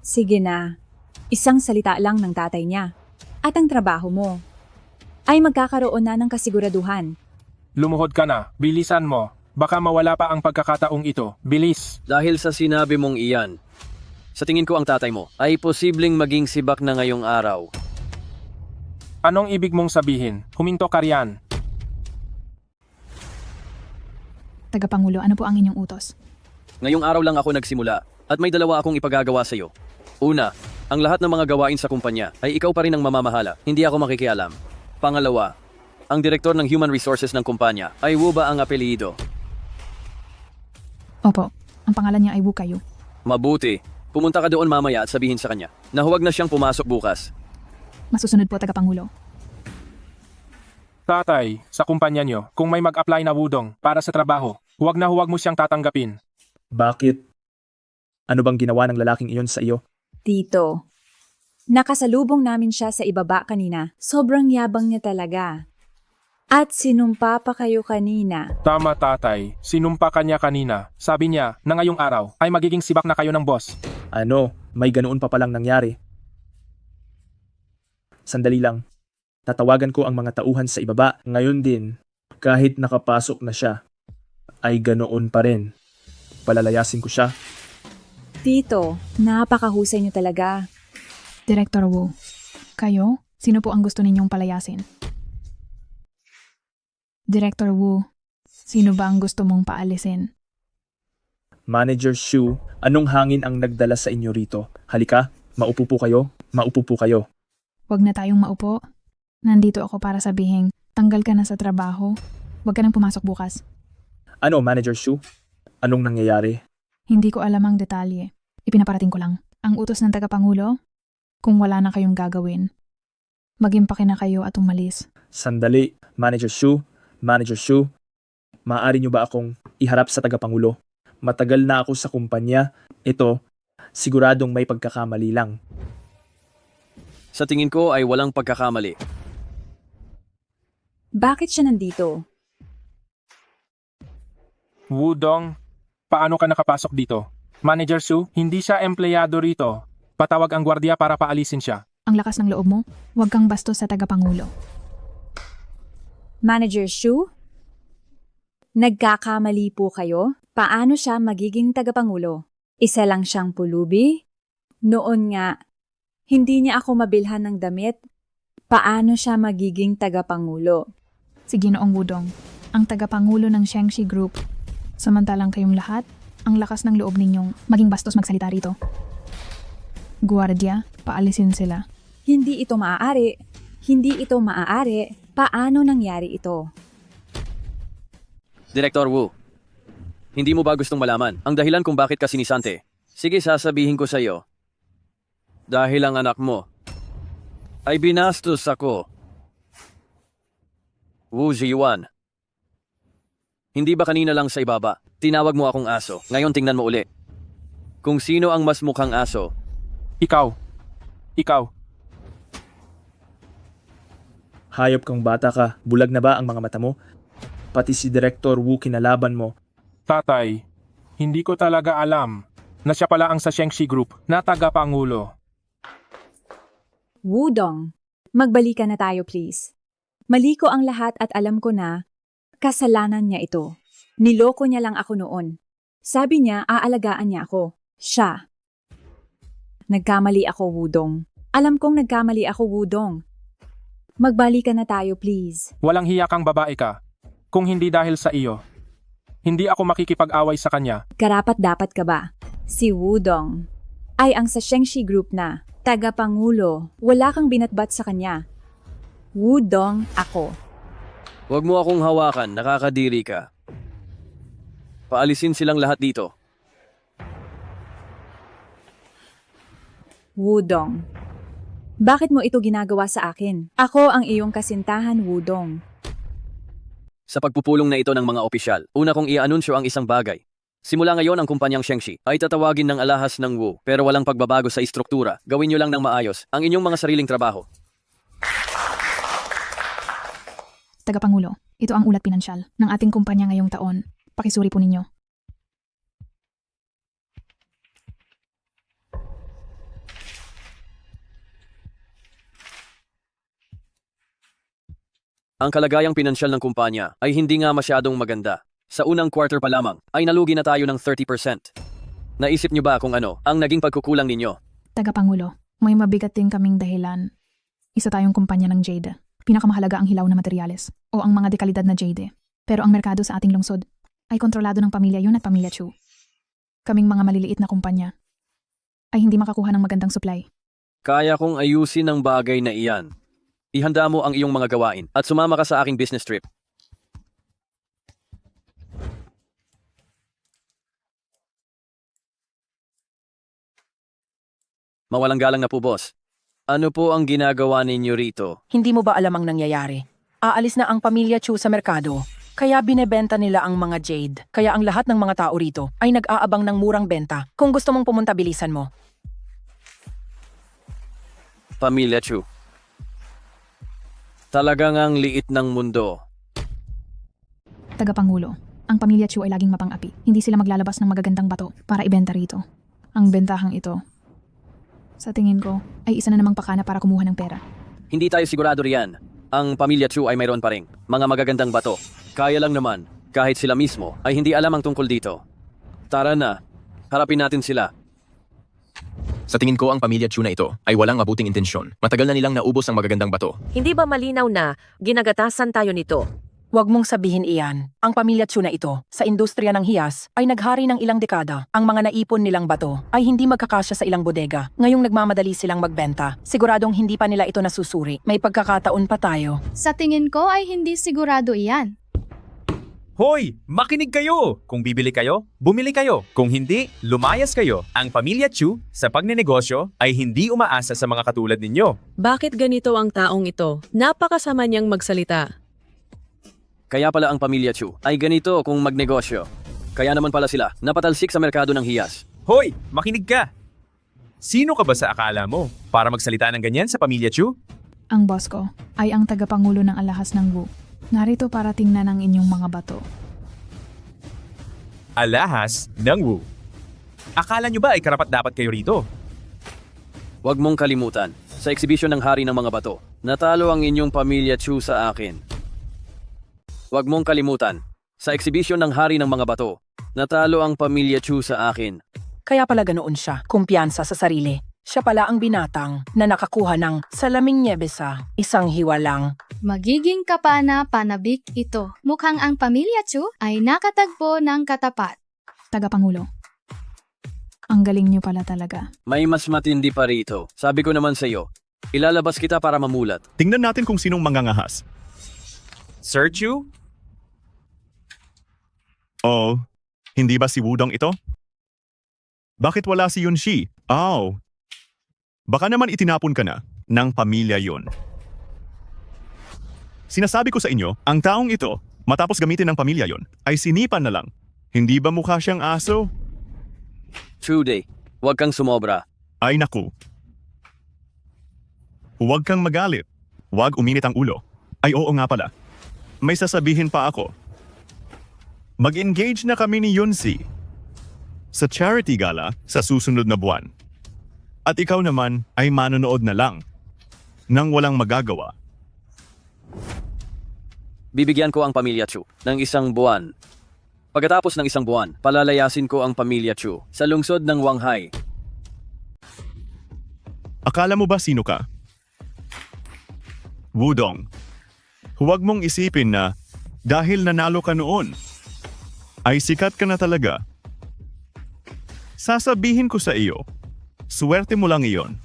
Sige na. Isang salita lang ng tatay niya. At ang trabaho mo ay magkakaroon na ng kasiguraduhan. Lumuhod ka na. Bilisan mo. Baka mawala pa ang pagkakataong ito. Bilis. Dahil sa sinabi mong iyan, sa tingin ko ang tatay mo ay posibleng maging sibak na ngayong araw. Anong ibig mong sabihin? Huminto ka riyan. Tagapangulo, ano po ang inyong utos? Ngayong araw lang ako nagsimula at may dalawa akong ipagagawa sa iyo. Una, ang lahat ng mga gawain sa kumpanya ay ikaw pa rin ang mamamahala, hindi ako makikialam. Pangalawa, ang direktor ng Human Resources ng kumpanya ay Wu ba ang apelyido? Opo, ang pangalan niya ay Wu Kayu. Mabuti. Pumunta ka doon mamaya at sabihin sa kanya na huwag na siyang pumasok bukas. Masusunod po, Tagapangulo. Tatay, sa kumpanya nyo, kung may mag-apply na Wudong para sa trabaho, huwag na huwag mo siyang tatanggapin. Bakit? Ano bang ginawa ng lalaking iyon sa iyo? Tito, nakasalubong namin siya sa ibaba kanina. Sobrang yabang niya talaga. At sinumpa pa kayo kanina. Tama tatay, sinumpa ka niya kanina. Sabi niya na ngayong araw ay magiging sibak na kayo ng boss. Ano, may ganoon pa palang nangyari. Sandali lang. Tatawagan ko ang mga tauhan sa ibaba. Ngayon din, kahit nakapasok na siya, ay ganoon pa rin. Palalayasin ko siya. Tito, napakahusay niyo talaga. Director Wu, kayo? Sino po ang gusto ninyong palayasin? Director Wu, sino ba ang gusto mong paalisin? Manager Shu, anong hangin ang nagdala sa inyo rito? Halika, maupo po kayo. Maupo po kayo. Huwag na tayong maupo. Nandito ako para sabihin, tanggal ka na sa trabaho. Huwag ka nang pumasok bukas. Ano, Manager Shu? Anong nangyayari? Hindi ko alam ang detalye. Ipinaparating ko lang. Ang utos ng tagapangulo, kung wala na kayong gagawin, mag-impake na kayo at umalis. Sandali, Manager Shu. Manager Shu, maaari niyo ba akong iharap sa tagapangulo? Matagal na ako sa kumpanya. Ito, siguradong may pagkakamali lang. Sa tingin ko ay walang pagkakamali. Bakit siya nandito? Wudong, paano ka nakapasok dito? Manager Su, hindi siya empleyado rito. Patawag ang gwardiya para paalisin siya. Ang lakas ng loob mo, huwag kang bastos sa tagapangulo. Manager Shu? Nagkakamali po kayo? Paano siya magiging tagapangulo? Isa lang siyang pulubi? Noon nga, hindi niya ako mabilhan ng damit. Paano siya magiging tagapangulo? Si Ginoong Wudong, ang tagapangulo ng Shengxi Group. Samantalang kayong lahat, ang lakas ng loob ninyong maging bastos magsalita rito. Guardia, paalisin sila. Hindi ito maaari. Hindi ito maaari. Paano nangyari ito? Director Wu, hindi mo ba gustong malaman ang dahilan kung bakit ka sinisante? Sige, sasabihin ko sa iyo. Dahil ang anak mo ay binastos ako. Wu Ziyuan. Hindi ba kanina lang sa ibaba, tinawag mo akong aso, ngayon tingnan mo uli. Kung sino ang mas mukhang aso? Ikaw. Ikaw. Hayop kang bata ka. Bulag na ba ang mga mata mo? Pati si Director Wu kinalaban mo. Tatay, hindi ko talaga alam na siya pala ang sa Shengxi Group na tagapangulo. Wudong, magbalikan na tayo please. Mali ko ang lahat at alam ko na kasalanan niya ito. Niloko niya lang ako noon. Sabi niya aalagaan niya ako. Siya. Nagkamali ako, Wudong. Alam kong nagkamali ako, Wudong. Magbalikan na tayo, please. Walang hiya kang babae ka. Kung hindi dahil sa iyo, hindi ako makikipag-away sa kanya. Karapat-dapat ka ba? Si Wudong ay ang sa Shengxi Group na tagapangulo. Wala kang binatbat sa kanya. Wudong ako. Huwag mo akong hawakan, nakakadiri ka. Paalisin silang lahat dito. Wudong. Bakit mo ito ginagawa sa akin? Ako ang iyong kasintahan, Wudong. Sa pagpupulong na ito ng mga opisyal, una kong i-anunsyo ang isang bagay. Simula ngayon ang kumpanyang Shengxi ay tatawagin ng alahas ng Wu, pero walang pagbabago sa istruktura. Gawin nyo lang ng maayos ang inyong mga sariling trabaho. Tagapangulo, ito ang ulat pinansyal ng ating kumpanya ngayong taon. Pakisuri po ninyo. Ang kalagayang pinansyal ng kumpanya ay hindi nga masyadong maganda. Sa unang quarter pa lamang ay nalugi na tayo ng 30%. Naisip nyo ba kung ano ang naging pagkukulang ninyo? Tagapangulo, may mabigat din kaming dahilan. Isa tayong kumpanya ng Jade. Pinakamahalaga ang hilaw na materyales o ang mga dekalidad na Jade. Pero ang merkado sa ating lungsod ay kontrolado ng pamilya Yun at pamilya Chu. Kaming mga maliliit na kumpanya ay hindi makakuha ng magandang supply. Kaya kong ayusin ang bagay na iyan. Ihanda mo ang iyong mga gawain at sumama ka sa aking business trip. Mawalang galang na po, boss. Ano po ang ginagawa ninyo rito? Hindi mo ba alam ang nangyayari? Aalis na ang pamilya Chu sa merkado. Kaya binebenta nila ang mga Jade. Kaya ang lahat ng mga tao rito ay nag-aabang ng murang benta. Kung gusto mong pumunta, bilisan mo. Pamilya Chu. Talagang ang liit ng mundo. Tagapangulo, ang pamilya Chu ay laging mapang-api. Hindi sila maglalabas ng magagandang bato para ibenta rito. Ang bentahang ito, sa tingin ko, ay isa na namang pakana para kumuha ng pera. Hindi tayo sigurado riyan. Ang pamilya Chu ay mayroon pa rin mga magagandang bato. Kaya lang naman, kahit sila mismo ay hindi alam ang tungkol dito. Tara na, harapin natin sila. Sa tingin ko ang pamilya Chu na ito ay walang mabuting intensyon. Matagal na nilang naubos ang magagandang bato. Hindi ba malinaw na ginagatasan tayo nito? Huwag mong sabihin iyan. Ang pamilya Chu na ito, sa industriya ng hiyas, ay naghari ng ilang dekada. Ang mga naipon nilang bato ay hindi magkakasya sa ilang bodega. Ngayong nagmamadali silang magbenta. Siguradong hindi pa nila ito nasusuri. May pagkakataon pa tayo. Sa tingin ko ay hindi sigurado iyan. Hoy, makinig kayo! Kung bibili kayo, bumili kayo. Kung hindi, lumayas kayo. Ang pamilya Chu sa pagnenegosyo ay hindi umaasa sa mga katulad ninyo. Bakit ganito ang taong ito? Napakasama niyang magsalita. Kaya pala ang pamilya Chu ay ganito kung magnegosyo. Kaya naman pala sila napatalsik sa merkado ng hiyas. Hoy, makinig ka! Sino ka ba sa akala mo para magsalita ng ganyan sa pamilya Chu? Ang boss ko ay ang tagapangulo ng alahas ng Wu. Narito para tingnan ang inyong mga bato. Alahas ng Wu. Akala nyo ba ay karapat-dapat kayo rito? Huwag mong kalimutan, sa eksibisyon ng hari ng mga bato, natalo ang inyong pamilya Chu sa akin. Huwag mong kalimutan, sa eksibisyon ng hari ng mga bato, natalo ang pamilya Chu sa akin. Kaya pala ganoon siya, kumpiyansa sa sarili. Siya pala ang binatang na nakakuha ng salaming nyebe sa isang hiwalang. Magiging kapana-panabik ito. Mukhang ang pamilya Chu ay nakatagpo ng katapat. Tagapangulo. Ang galing niyo pala talaga. May mas matindi pa rito. Sabi ko naman sa iyo, ilalabas kita para mamulat. Tingnan natin kung sinong mangangahas. Sir Chu? Oh, hindi ba si Wudong ito? Bakit wala si Yunshi? Oh, baka naman itinapon ka na ng pamilya yon. Sinasabi ko sa inyo, ang taong ito, matapos gamitin ng pamilya yon, ay sinipan na lang. Hindi ba mukha siyang aso? Trudy, huwag kang sumobra. Ay naku. Huwag kang magalit. Huwag uminit ang ulo. Ay oo nga pala. May sasabihin pa ako. Mag-engage na kami ni Yunsi sa charity gala sa susunod na buwan. At ikaw naman ay manonood na lang nang walang magagawa. Bibigyan ko ang pamilya Chu ng 1 buwan. Pagkatapos ng 1 buwan, palalayasin ko ang pamilya Chu sa lungsod ng Wanghai. Akala mo ba sino ka? Wudong, huwag mong isipin na dahil nanalo ka noon, ay sikat ka na talaga. Sasabihin ko sa iyo, swerte mo lang iyon.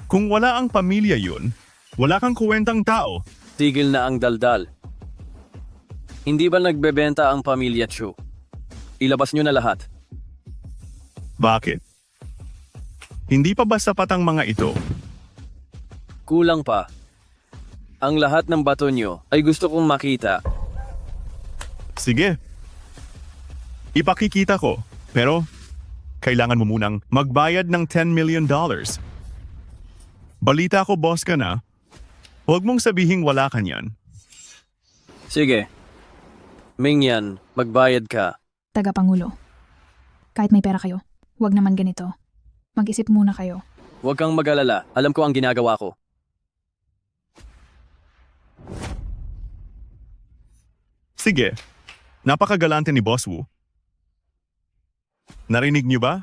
Kung wala ang pamilya yun, wala kang kuwentang tao. Tigil na ang daldal. Hindi ba nagbebenta ang pamilya Chu? Ilabas nyo na lahat. Bakit? Hindi pa ba sapat ang mga ito? Kulang pa. Ang lahat ng bato nyo ay gusto kong makita. Sige. Ipakikita ko, pero kailangan mo munang magbayad ng $10 million. Balita ko, boss ka na. Huwag mong sabihing wala ka niyan. Sige. Mingyan, magbayad ka. Tagapangulo. Kahit may pera kayo, huwag naman ganito. Mag-isip muna kayo. Huwag kang mag-alala. Alam ko ang ginagawa ko. Sige. Napakagalante ni Boss Wu. Narinig niyo ba?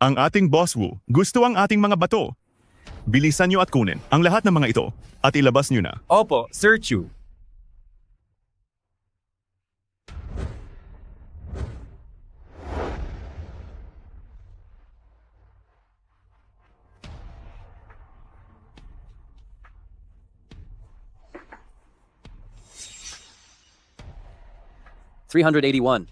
Ang ating Boss Wu gusto ang ating mga bato. Bilisan niyo at kunin ang lahat ng mga ito at ilabas niyo na. Opo, Sir Chu. $381.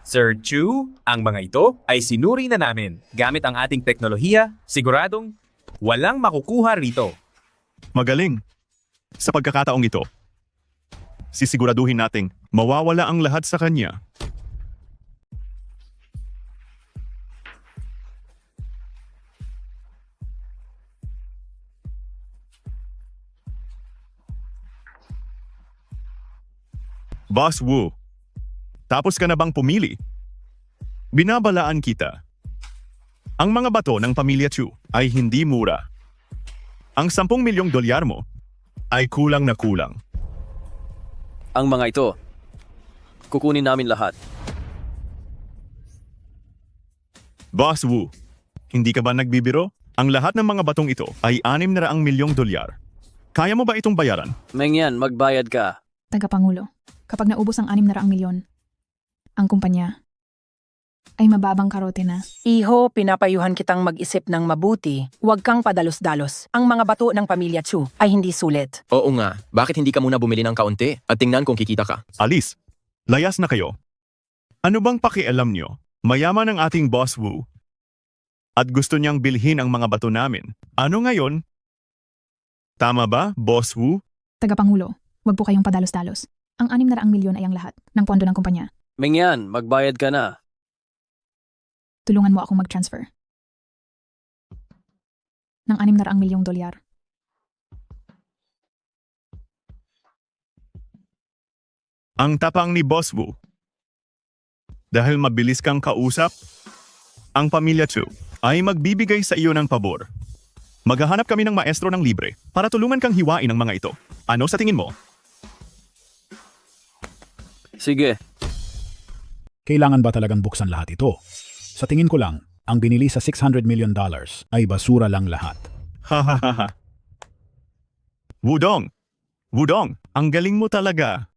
Sir Chu, ang mga ito ay sinuri na namin. Gamit ang ating teknolohiya, siguradong walang makukuha rito. Magaling. Sa pagkakataong ito, sisiguraduhin nating mawawala ang lahat sa kanya. Boss Wu, tapos ka na bang pumili? Binabalaan kita. Ang mga bato ng pamilya Chu ay hindi mura. Ang $10 milyong mo ay kulang na kulang. Ang mga ito, kukunin namin lahat. Boss Wu, hindi ka ba nagbibiro? Ang lahat ng mga batong ito ay 600 milyong dolyar. Kaya mo ba itong bayaran? Mengyan, magbayad ka. Tagapangulo, kapag naubos ang 600 milyon, ang kumpanya ay mababang karote na. Iho, pinapayuhan kitang mag-isip ng mabuti. Huwag kang padalos-dalos. Ang mga bato ng pamilya Chu ay hindi sulit. Oo nga, bakit hindi ka muna bumili ng kaunti at tingnan kung kikita ka? Alis, layas na kayo. Ano bang pakialam nyo? Mayaman ang ating Boss Wu. At gusto niyang bilhin ang mga bato namin. Ano ngayon? Tama ba, Boss Wu? Tagapangulo, huwag po kayong padalos-dalos. Ang 600 milyon ay ang lahat ng pondo ng kumpanya. Mengyan, magbayad ka na. Tulungan mo akong mag-transfer ng 600 milyong dolyar. Ang tapang ni Boss Wu. Dahil mabilis kang kausap, ang pamilya Chu ay magbibigay sa iyo ng pabor. Maghahanap kami ng maestro ng libre para tulungan kang hiwain ang mga ito. Ano sa tingin mo? Sige. Kailangan ba talagang buksan lahat ito? Sa tingin ko lang, ang binili sa $600 million ay basura lang lahat. Hahaha. Wudong! Wudong, ang galing mo talaga.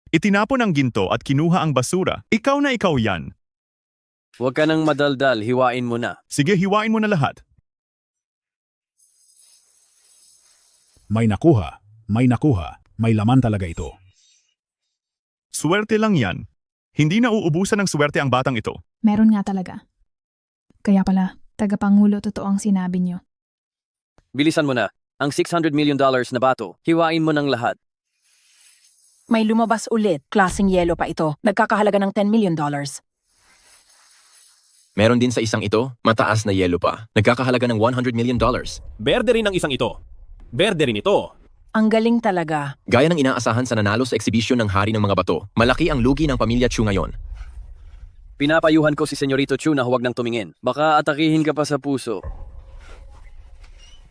Itinapon ang ginto at kinuha ang basura. Ikaw na ikaw yan. Huwag ka nang madaldal, hiwain mo na. Sige, hiwain mo na lahat. May nakuha, may laman talaga ito. Swerte lang yan. Hindi na uubusan ng swerte ang batang ito. Meron nga talaga. Kaya pala, tagapangulo, totoo ang sinabi niyo. Bilisan mo na. Ang $600 million na bato, hiwain mo ng lahat. May lumabas ulit, klaseng yelo pa ito. Nagkakahalaga ng $10 million. Meron din sa isang ito, mataas na yelo pa. Nagkakahalaga ng $100 million. Berde rin ang isang ito. Berde rin ito. Ang galing talaga. Gaya ng inaasahan sa nanalo sa exhibition ng Hari ng mga Bato, malaki ang lugi ng pamilya Chu ngayon. Pinapayuhan ko si Senyorito Chu na huwag nang tumingin. Baka atakihin ka pa sa puso.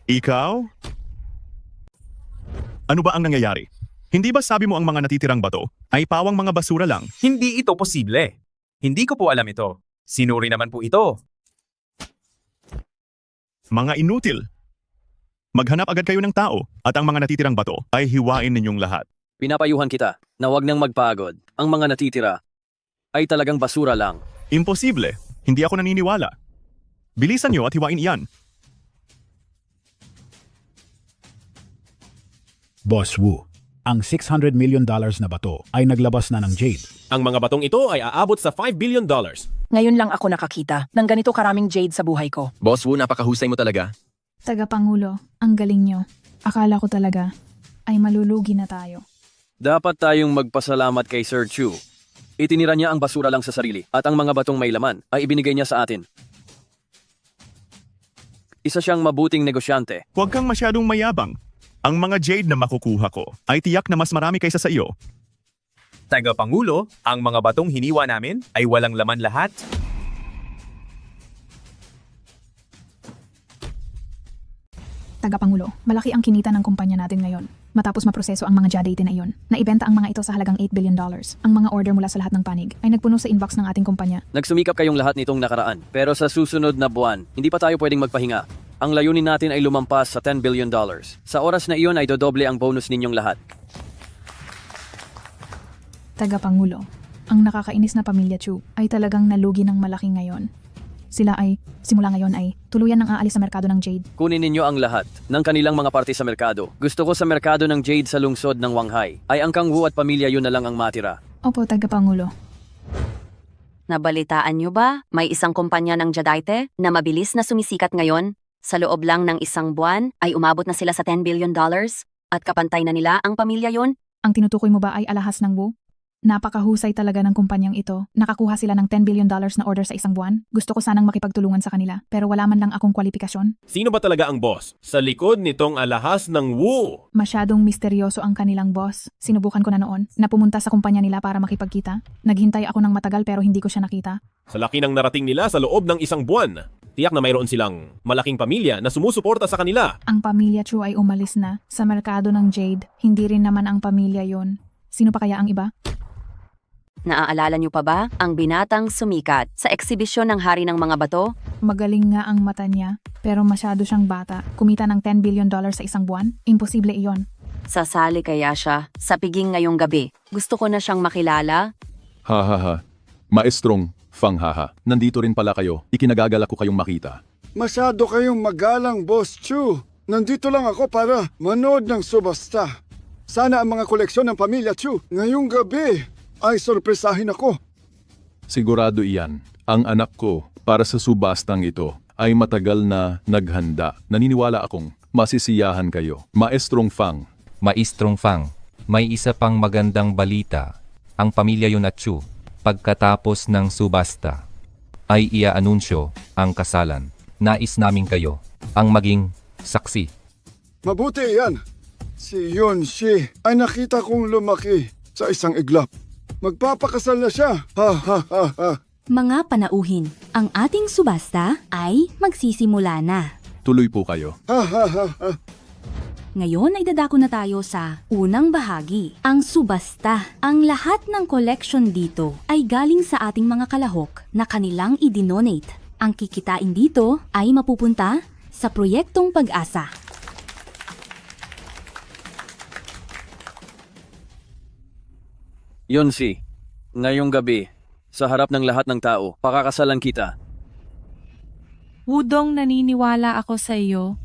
Ikaw? Ano ba ang nangyayari? Hindi ba sabi mo ang mga natitirang bato ay pawang mga basura lang? Hindi ito posible. Hindi ko po alam ito. Sinuri naman po ito. Mga inutil. Maghanap agad kayo ng tao at ang mga natitirang bato ay hiwain ninyong lahat. Pinapayuhan kita na huwag nang magpagod. Ang mga natitira ay talagang basura lang. Imposible. Hindi ako naniniwala. Bilisan niyo at hiwain iyan. Boss Wu, ang $600 million na bato ay naglabas na ng jade. Ang mga batong ito ay aabot sa $5 billion. Ngayon lang ako nakakita ng ganito karaming jade sa buhay ko. Boss Wu, napakahusay mo talaga. Tagapangulo, ang galing niyo. Akala ko talaga ay malulugi na tayo. Dapat tayong magpasalamat kay Sir Chu. Itinira niya ang basura lang sa sarili at ang mga batong may laman ay ibinigay niya sa atin. Isa siyang mabuting negosyante. Huwag kang masyadong mayabang. Ang mga jade na makukuha ko ay tiyak na mas marami kaysa sa iyo. Tagapangulo, ang mga batong hiniwa namin ay walang laman lahat. Tagapangulo, malaki ang kinita ng kumpanya natin ngayon. Matapos maproseso ang mga jade na iyon, naibenta ang mga ito sa halagang $8 billion. Ang mga order mula sa lahat ng panig ay nagpuno sa inbox ng ating kumpanya. Nagsumikap kayong lahat nitong nakaraan. Pero sa susunod na buwan, hindi pa tayo pwedeng magpahinga. Ang layunin natin ay lumampas sa $10 billion. Sa oras na iyon ay dodoble ang bonus ninyong lahat. Tagapangulo, ang nakakainis na pamilya Chu ay talagang nalugi ng malaki ngayon. Sila ay, simula ngayon ay, tuluyan nang aalis sa merkado ng jade. Kunin ninyo ang lahat ng kanilang mga parte sa merkado. Gusto ko sa merkado ng jade sa lungsod ng Wanghai ay ang Kang Wu at pamilya yun na lang ang matira. Opo, Tagapangulo. Nabalitaan niyo ba? May isang kumpanya ng Jadite na mabilis na sumisikat ngayon. Sa loob lang ng isang buwan ay umabot na sila sa $10 billion at kapantay na nila ang pamilya yon. Ang tinutukoy mo ba ay alahas ng Wu? Napakahusay talaga ng kumpanyang ito. Nakakuha sila ng $10 billion na order sa isang buwan. Gusto ko sanang makipagtulungan sa kanila pero wala man lang akong kwalifikasyon. Sino ba talaga ang boss sa likod nitong alahas ng Wu? Masyadong misteryoso ang kanilang boss. Sinubukan ko na noon na pumunta sa kumpanya nila para makipagkita. Naghintay ako ng matagal pero hindi ko siya nakita. Sa laki ng narating nila sa loob ng isang buwan, tiyak na mayroon silang malaking pamilya na sumusuporta sa kanila. Ang pamilya Chu ay umalis na sa merkado ng jade. Hindi rin naman ang pamilya yon. Sino pa kaya ang iba? Naaalala niyo pa ba ang binatang sumikat sa eksibisyon ng Hari ng Mga Bato? Magaling nga ang mata niya, pero masyado siyang bata. Kumita ng $10 billion sa isang buwan? Imposible iyon. Sasali kaya siya sa piging ngayong gabi. Gusto ko na siyang makilala. Ha ha ha. Maestrong Fang haha. Nandito rin pala kayo. Ikinagagalak ko kayong makita. Masyado kayong magalang, Boss Chu. Nandito lang ako para manood ng subasta. Sana ang mga koleksyon ng Pamilya Chu ngayong gabi ay sorpresahin ako. Sigurado iyan. Ang anak ko para sa subastang ito ay matagal na naghanda. Naniniwala akong masisiyahan kayo. Maestrong Fang. Maestrong Fang, may isa pang magandang balita. Ang pamilya Yunatsu, pagkatapos ng subasta, ay iaanunsyo ang kasalan. Nais namin kayo ang maging saksi. Mabuti yan. Si Yunshi ay nakita kong lumaki sa isang iglap. Magpapakasal na siya. Ha ha ha ha. Mga panauhin, ang ating subasta ay magsisimula na. Tuloy po kayo. Ha ha ha ha. Ngayon ay dadako na tayo sa unang bahagi, ang subasta. Ang lahat ng collection dito ay galing sa ating mga kalahok na kanilang i-donate. Ang kikitain dito ay mapupunta sa proyektong Pag-asa. Yunsi, ngayong gabi, sa harap ng lahat ng tao, pakakasalan kita. Wudong, naniniwala ako sa iyo.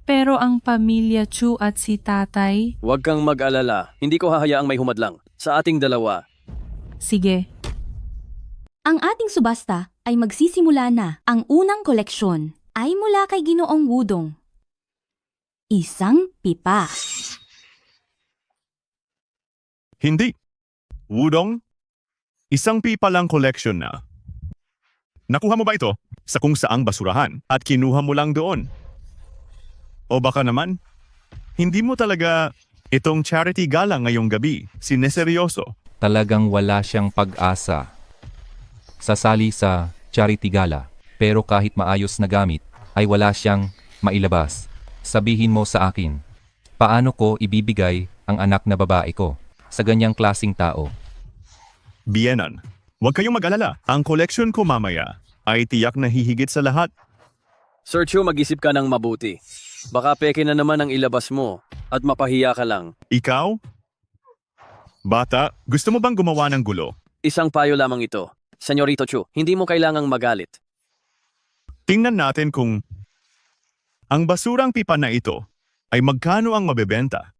Pero ang pamilya Chu at si tatay, Huwag kang mag-alala, hindi ko hahayaang may humadlang. Sa ating dalawa, sige. Ang ating subasta ay magsisimula na. Ang unang koleksyon ay mula kay Ginoong Wudong. Isang pipa. Hindi. Wudong, isang pipa lang collection na. Nakuha mo ba ito sa kung saang basurahan at kinuha mo lang doon? O baka naman, hindi mo talaga itong charity gala ngayong gabi, sineseryoso. Talagang wala siyang pag-asa. Sasali sa charity gala, pero kahit maayos na gamit, ay wala siyang mailabas. Sabihin mo sa akin, paano ko ibibigay ang anak na babae ko sa ganyang klasing tao? Bienan, huwag kayong mag-alala. Ang collection ko mamaya ay tiyak na hihigit sa lahat. Sir Chu, mag-isip ka ng mabuti. Baka peke na naman ang ilabas mo at mapahiya ka lang. Ikaw? Bata, gusto mo bang gumawa ng gulo? Isang payo lamang ito. Senyorito Chu, hindi mo kailangang magalit. Tingnan natin kung ang basurang pipa na ito ay magkano ang mabebenta.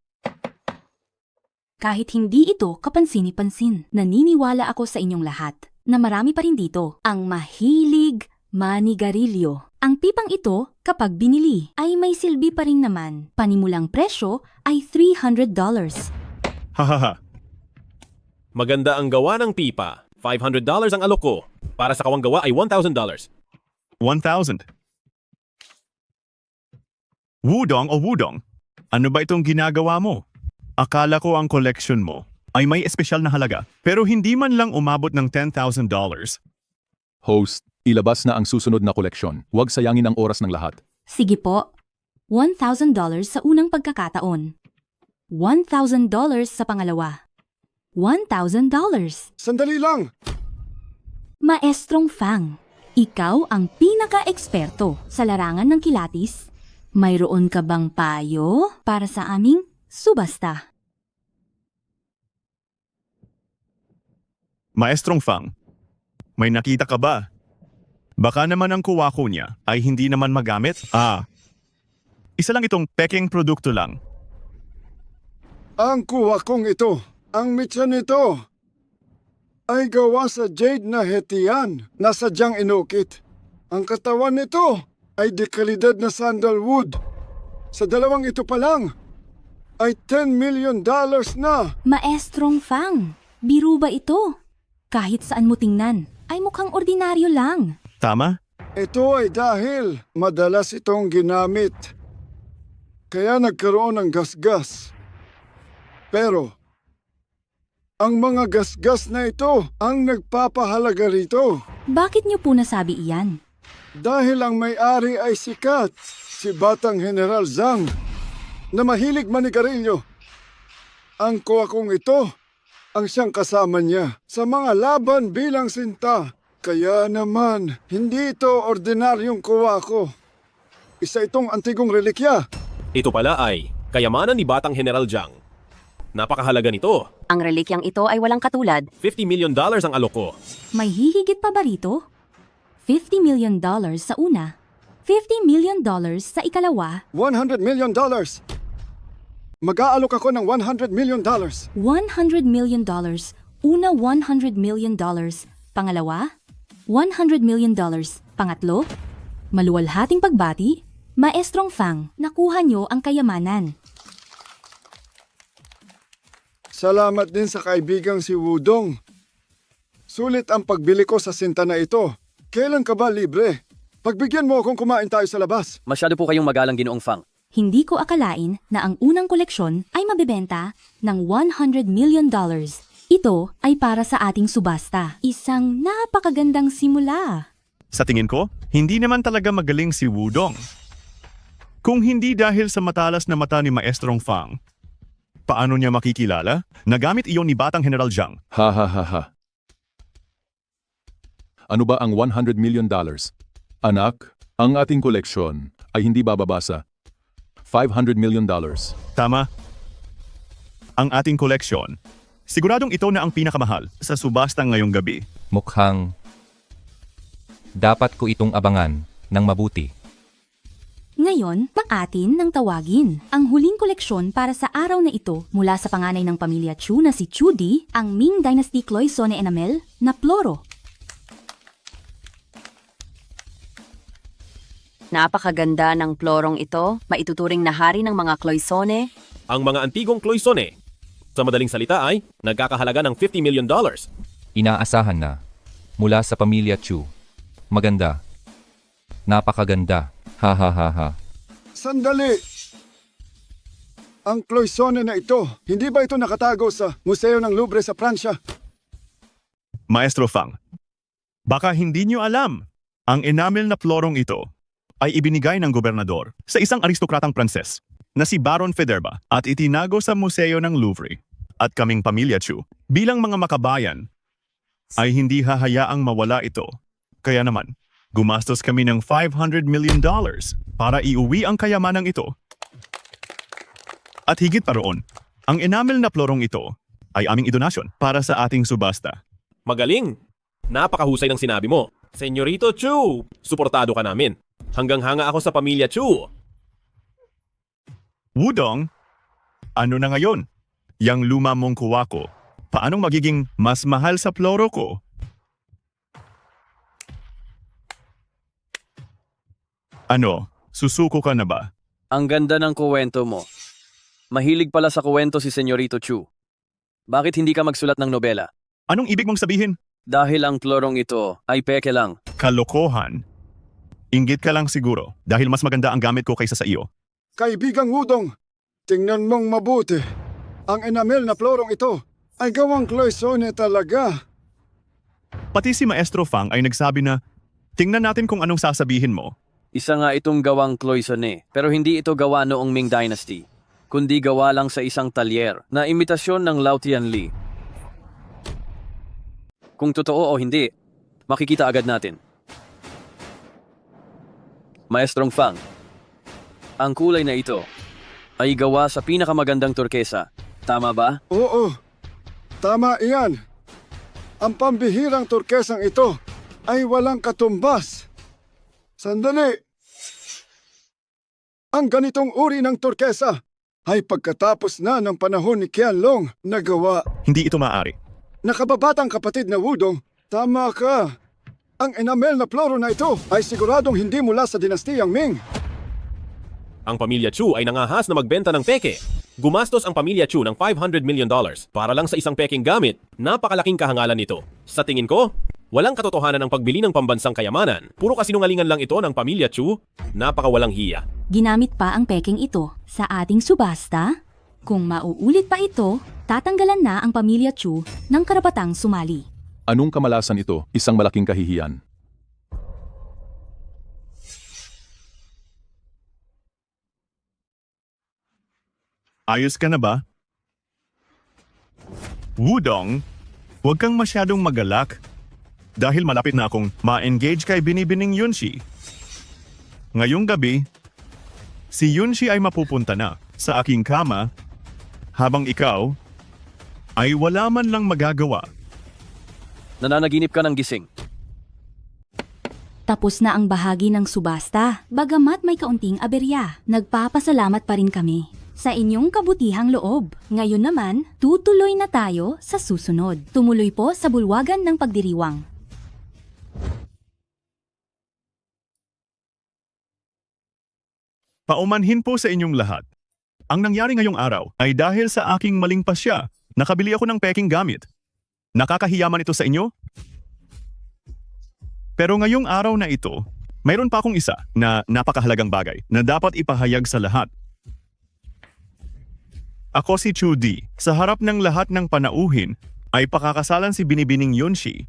Kahit hindi ito kapansin-pansin, naniniwala ako sa inyong lahat na marami pa rin dito ang mahilig manigarilyo. Ang pipang ito, kapag binili, ay may silbi pa rin naman. Panimulang presyo ay $300. Hahaha. Maganda ang gawa ng pipa. $500 ang alok ko. Para sa kawang gawa ay $1,000. 1,000. Wudong o Wudong, ano ba itong ginagawa mo? Akala ko ang collection mo ay may espesyal na halaga, pero hindi man lang umabot ng $10,000. Host, ilabas na ang susunod na koleksyon. Huwag sayangin ang oras ng lahat. Sige po. $1,000 sa unang pagkakataon. $1,000 sa pangalawa. $1,000. Sandali lang! Maestrong Fang, ikaw ang pinaka-eksperto sa larangan ng kilatis. Mayroon ka bang payo para sa aming subasta? Maestrong Fang, may nakita ka ba? Baka naman ang kuwako niya ay hindi naman magamit? Isa lang itong peking produkto lang. Ang kuha kong ito, ang mitya nito, ay gawa sa jade na hetian na sadyang inukit. Ang katawan nito ay dekalidad na sandalwood. Sa dalawang ito pa lang, ay $10 million na. Maestrong Fang, biro ba ito? Kahit saan mo tingnan, ay mukhang ordinaryo lang. Tama? Ito ay dahil madalas itong ginamit. Kaya nagkaroon ng gasgas. Pero, ang mga gasgas na ito ang nagpapahalaga rito. Bakit niyo po nasabi iyan? Dahil ang may-ari ay sikat, si Batang General Zhang, na mahilig manigarilyo. Ang kuha kong ito ang siyang kasama niya sa mga laban bilang sinta. Kaya naman, hindi ito ordinaryong kuha ko. Isa itong antigong relikya. Ito pala ay kayamanan ni Batang General Jiang. Napakahalaga nito. Ang relikyang ito ay walang katulad. $50 million ang alok ko. May hihigit pa ba rito? $50 million sa una, $50 million sa ikalawa, $100 million. Mag-aalok ako ng $100 million. $100 million, una $100 million, pangalawa, $100 million, pangatlo, maluwalhating pagbati, Maestrong Fang, nakuha niyo ang kayamanan. Salamat din sa kaibigang si Wudong. Sulit ang pagbili ko sa sinta na ito. Kailan ka ba libre? Pagbigyan mo akong kumain tayo sa labas. Masyado po kayong magalang, Ginoong Fang. Hindi ko akalain na ang unang koleksyon ay mabebenta ng $100 million. Ito ay para sa ating subasta. Isang napakagandang simula. Sa tingin ko, hindi naman talaga magaling si Wudong. Kung hindi dahil sa matalas na mata ni Maestrong Fang, paano niya makikilala? Nagamit iyon ni Batang General Jiang. Ha ha ha ha. Ano ba ang $100 million? Anak, ang ating koleksyon ay hindi bababa sa $500 million. Tama. Ang ating koleksyon, siguradong ito na ang pinakamahal sa subasta ngayong gabi. Mukhang dapat ko itong abangan ng mabuti. Ngayon, maatin nang tawagin ang huling koleksyon para sa araw na ito mula sa panganay ng pamilya Chu na si Chu Di, ang Ming Dynasty Cloisonne Enamel na Ploro. Napakaganda ng plorong ito, maituturing na hari ng mga Cloisonne. Ang mga antigong Cloisonne, sa madaling salita ay nagkakahalaga ng $50 million. Inaasahan na mula sa pamilya Chu. Maganda. Napakaganda. Ha ha ha ha. Sandali! Ang Cloisonne na ito, hindi ba ito nakatago sa Museo ng Louvre sa Pransya? Maestro Fang, baka hindi niyo alam, ang enamel na plorong ito ay ibinigay ng gobernador sa isang aristokratang Pranses na si Baron Federba at itinago sa Museo ng Louvre. At kaming pamilya Chu, bilang mga makabayan, ay hindi hahayaang mawala ito. Kaya naman, gumastos kami ng $500 million para iuwi ang kayamanang ito. At higit pa roon, ang enamel na plorong ito ay aming idonasyon para sa ating subasta. Magaling! Napakahusay ng sinabi mo. Senyorito Chu, suportado ka namin. Hanggang hanga ako sa pamilya Chu. Wudong, ano na ngayon? Yang luma mong kuha ko, paanong magiging mas mahal sa ploro ko? Ano, susuko ka na ba? Ang ganda ng kuwento mo. Mahilig pala sa kuwento si Senyorito Chu. Bakit hindi ka magsulat ng nobela? Anong ibig mong sabihin? Dahil ang plorong ito ay peke lang. Kalokohan. Inggit ka lang siguro dahil mas maganda ang gamit ko kaysa sa iyo. Kaibigang Wudong, tingnan mong mabuti. Ang enamel na plorong ito ay gawang Cloisonne talaga. Pati si Maestro Fang ay nagsabi na, tingnan natin kung anong sasabihin mo. Isa nga itong gawang Cloisonne, pero hindi ito gawa noong Ming Dynasty, kundi gawa lang sa isang talyer na imitasyon ng Lao Tianli. Kung totoo o hindi, makikita agad natin. Maestrong Fang, ang kulay na ito ay gawa sa pinakamagandang turkesa. Tama ba? Oo, tama iyan. Ang pambihirang turkesang ito ay walang katumbas. Sandali! Ang ganitong uri ng turkesa ay pagkatapos na ng panahon ni Qianlong na gawa. Hindi ito maaari. Nakababatang kapatid na Wudong, tama ka. Ang enamel na ploro na ito ay siguradong hindi mula sa dinastiyang Ming. Ang pamilya Chu ay nangahas na magbenta ng peke. Gumastos ang pamilya Chu ng $500 million para lang sa isang peking gamit. Napakalaking kahangalan nito. Sa tingin ko, walang katotohanan ang pagbili ng pambansang kayamanan. Puro kasinungalingan lang ito ng pamilya Chu. Napakawalang hiya. Ginamit pa ang peking ito sa ating subasta? Kung mauulit pa ito, tatanggalan na ang pamilya Chu ng karapatang sumali. Anong kamalasan ito? Isang malaking kahihiyan. Ayos ka na ba? Wudong, huwag kang masyadong magalak dahil malapit na akong ma-engage kay Binibining Yunshi. Ngayong gabi, si Yunshi ay mapupunta na sa aking kama habang ikaw ay wala man lang magagawa. Nananaginip ka ng gising. Tapos na ang bahagi ng subasta. Bagamat may kaunting aberya, nagpapasalamat pa rin kami sa inyong kabutihang loob. Ngayon naman, tutuloy na tayo sa susunod. Tumuloy po sa bulwagan ng pagdiriwang. Paumanhin po sa inyong lahat. Ang nangyari ngayong araw ay dahil sa aking maling pasya. Nakabili ako ng peking gamit. Nakakahiyaman ito sa inyo? Pero ngayong araw na ito, mayroon pa akong isa na napakahalagang bagay na dapat ipahayag sa lahat. Ako si Chu Di. Sa harap ng lahat ng panauhin ay pakakasalan si Binibining Yunshi.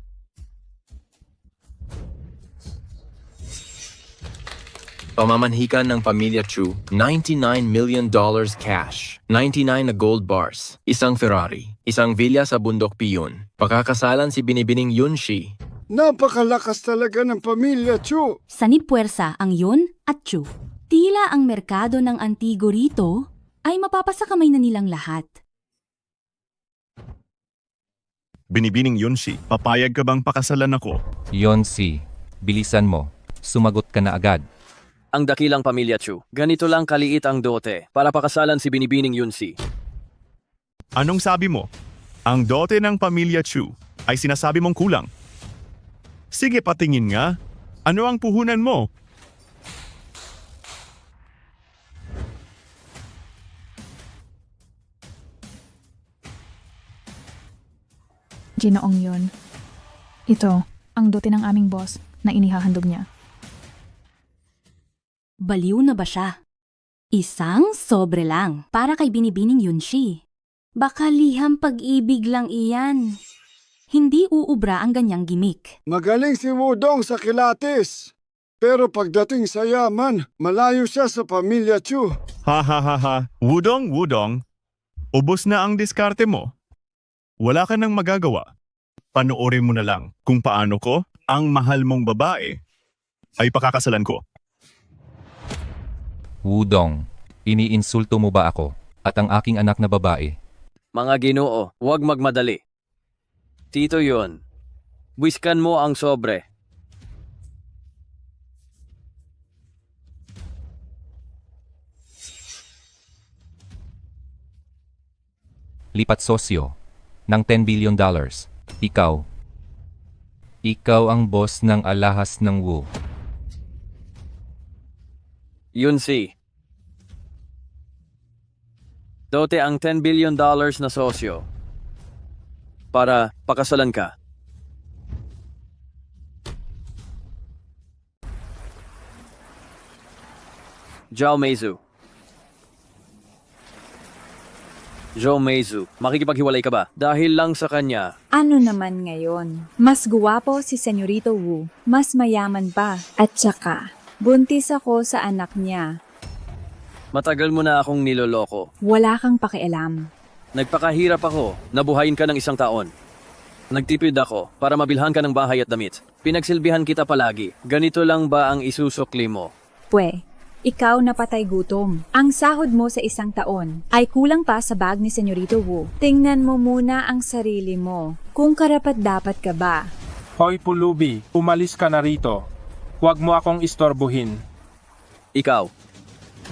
Pamamanhikan ng pamilya Chu, $99 million cash, 99 na gold bars, isang Ferrari, isang villa sa Bundok Piyon. Pakakasalan si Binibining Yunshi. Napakalakas talaga ng pamilya Chu. Sanib-puwersa ang Yun at Chu. Tila ang merkado ng Antigo rito ay mapapasakamay na nilang lahat. Binibining Yunshi, papayag ka bang pakasalan ako? Yonsi, bilisan mo. Sumagot ka na agad. Ang dakilang pamilya Chu. Ganito lang kaliit ang dote para pakasalan si Binibining Yunsi. Anong sabi mo? Ang dote ng pamilya Chu ay sinasabi mong kulang. Sige, patingin nga. Ano ang puhunan mo? Ginoong yun. Ito, ang dote ng aming boss na inihahandog niya. Baliw na ba siya? Isang sobre lang para kay Binibining Yunshi. Baka liham pag-ibig lang iyan. Hindi uubra ang ganyang gimmick. Magaling si Wudong sa kilatis. Pero pagdating sa yaman, malayo siya sa pamilya Chu. Ha ha ha ha. Wudong, Wudong. Ubos na ang diskarte mo. Wala ka nang magagawa. Panoorin mo na lang kung paano ko, ang mahal mong babae, ay pakakasalan ko. Wudong, iniinsulto mo ba ako at ang aking anak na babae? Mga Ginoo, huwag magmadali. Tito yon. Wiskan mo ang sobre. Lipat sosyo ng $10 billion. Ikaw ang boss ng alahas ng Wu. Yunsi. Dote ang $10 billion na sosyo. Para pakasalan ka. Zhao Meizu. Zhao Meizu, makikipaghiwalay ka ba? Dahil lang sa kanya. Ano naman ngayon? Mas guwapo si Senyorito Wu. Mas mayaman pa. At saka, buntis ako sa anak niya. Matagal mo na akong niloloko. Wala kang pakialam. Nagpakahirap ako. Nabuhayin ka ng 1 taon. Nagtipid ako para mabilhan ka ng bahay at damit. Pinagsilbihan kita palagi. Ganito lang ba ang isusukli mo? Pwe, ikaw napatay gutom. Ang sahod mo sa 1 taon ay kulang pa sa bag ni Senyorito Wu. Tingnan mo muna ang sarili mo. Kung karapat-dapat ka ba? Hoy pulubi, umalis ka na rito. Huwag mo akong istorbuhin. Ikaw.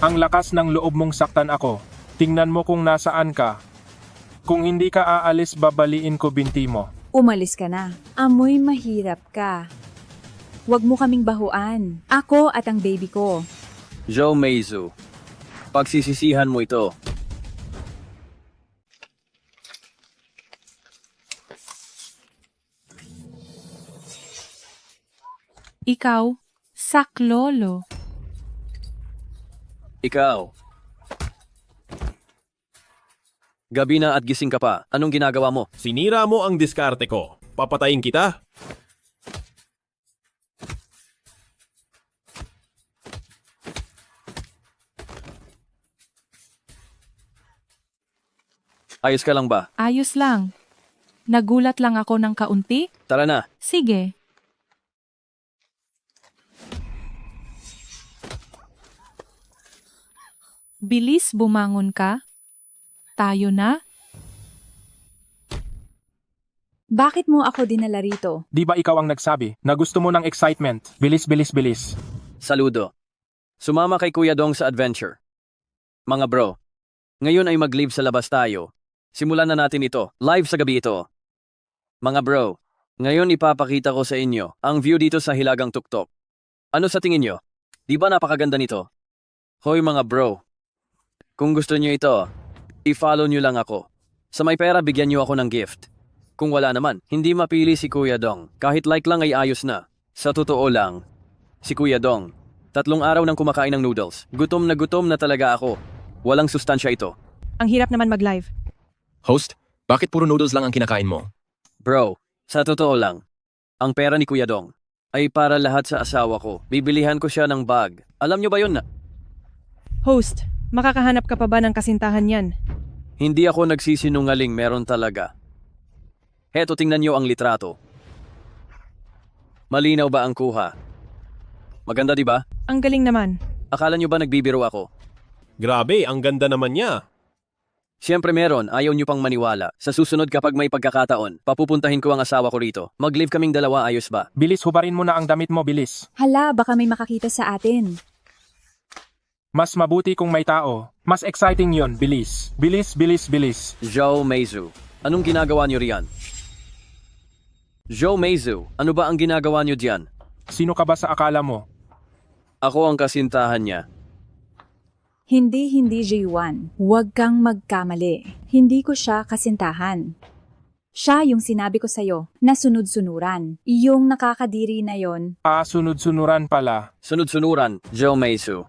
Ang lakas ng loob mong saktan ako. Tingnan mo kung nasaan ka. Kung hindi ka aalis, babaliin ko binti mo. Umalis ka na. Amoy mahirap ka. Huwag mo kaming bahuan. Ako at ang baby ko. Zhao Meizu, pagsisisihan mo ito. Ikaw, saklolo. Ikaw. Gabi na at gising ka pa. Anong ginagawa mo? Sinira mo ang diskarte ko. Papatayin kita. Ayos ka lang ba? Ayos lang. Nagulat lang ako ng kaunti. Tara na. Sige. Bilis bumangon ka. Tayo na. Bakit mo ako dinala rito? Di ba ikaw ang nagsabi na gusto mo ng excitement? Bilis, bilis, bilis. Saludo. Sumama kay Kuya Dong sa adventure. Mga bro, ngayon ay mag-live sa labas tayo. Simulan na natin ito. Live sa gabi ito. Mga bro, ngayon ipapakita ko sa inyo ang view dito sa Hilagang Tuktok. Ano sa tingin nyo? Di ba napakaganda nito? Hoy mga bro, kung gusto nyo ito, i-follow nyo lang ako. Sa may pera, bigyan nyo ako ng gift. Kung wala naman, hindi mapili si Kuya Dong. Kahit like lang ay ayos na. Sa totoo lang, si Kuya Dong, 3 araw nang kumakain ng noodles. Gutom na talaga ako. Walang sustansya ito. Ang hirap naman mag-live. Host, bakit puro noodles lang ang kinakain mo? Bro, sa totoo lang, ang pera ni Kuya Dong ay para lahat sa asawa ko. Bibilihan ko siya ng bag. Alam nyo ba yun na? Host, makakahanap ka pa ba ng kasintahan yan? Hindi ako nagsisinungaling, meron talaga. Heto, tingnan nyo ang litrato. Malinaw ba ang kuha? Maganda di ba? Ang galing naman. Akala nyo ba nagbibiro ako? Grabe, ang ganda naman niya. Siyempre meron, ayaw nyo pang maniwala. Sa susunod kapag may pagkakataon, papupuntahin ko ang asawa ko rito. Mag-live kaming dalawa, ayos ba? Bilis, hubarin mo na ang damit mo, bilis. Hala, baka may makakita sa atin. Mas mabuti kung may tao. Mas exciting yon, bilis. Bilis, bilis, bilis. Joe Meizu, anong ginagawa nyo riyan? Joe Meizu, ano ba ang ginagawa nyo diyan? Sino ka ba sa akala mo? Ako ang kasintahan niya. Hindi J1. Huwag kang magkamali. Hindi ko siya kasintahan. Siya yung sinabi ko sa'yo na sunod-sunuran. Yung nakakadiri na yon. Sunod-sunuran pala. Sunod-sunuran, Joe Meizu.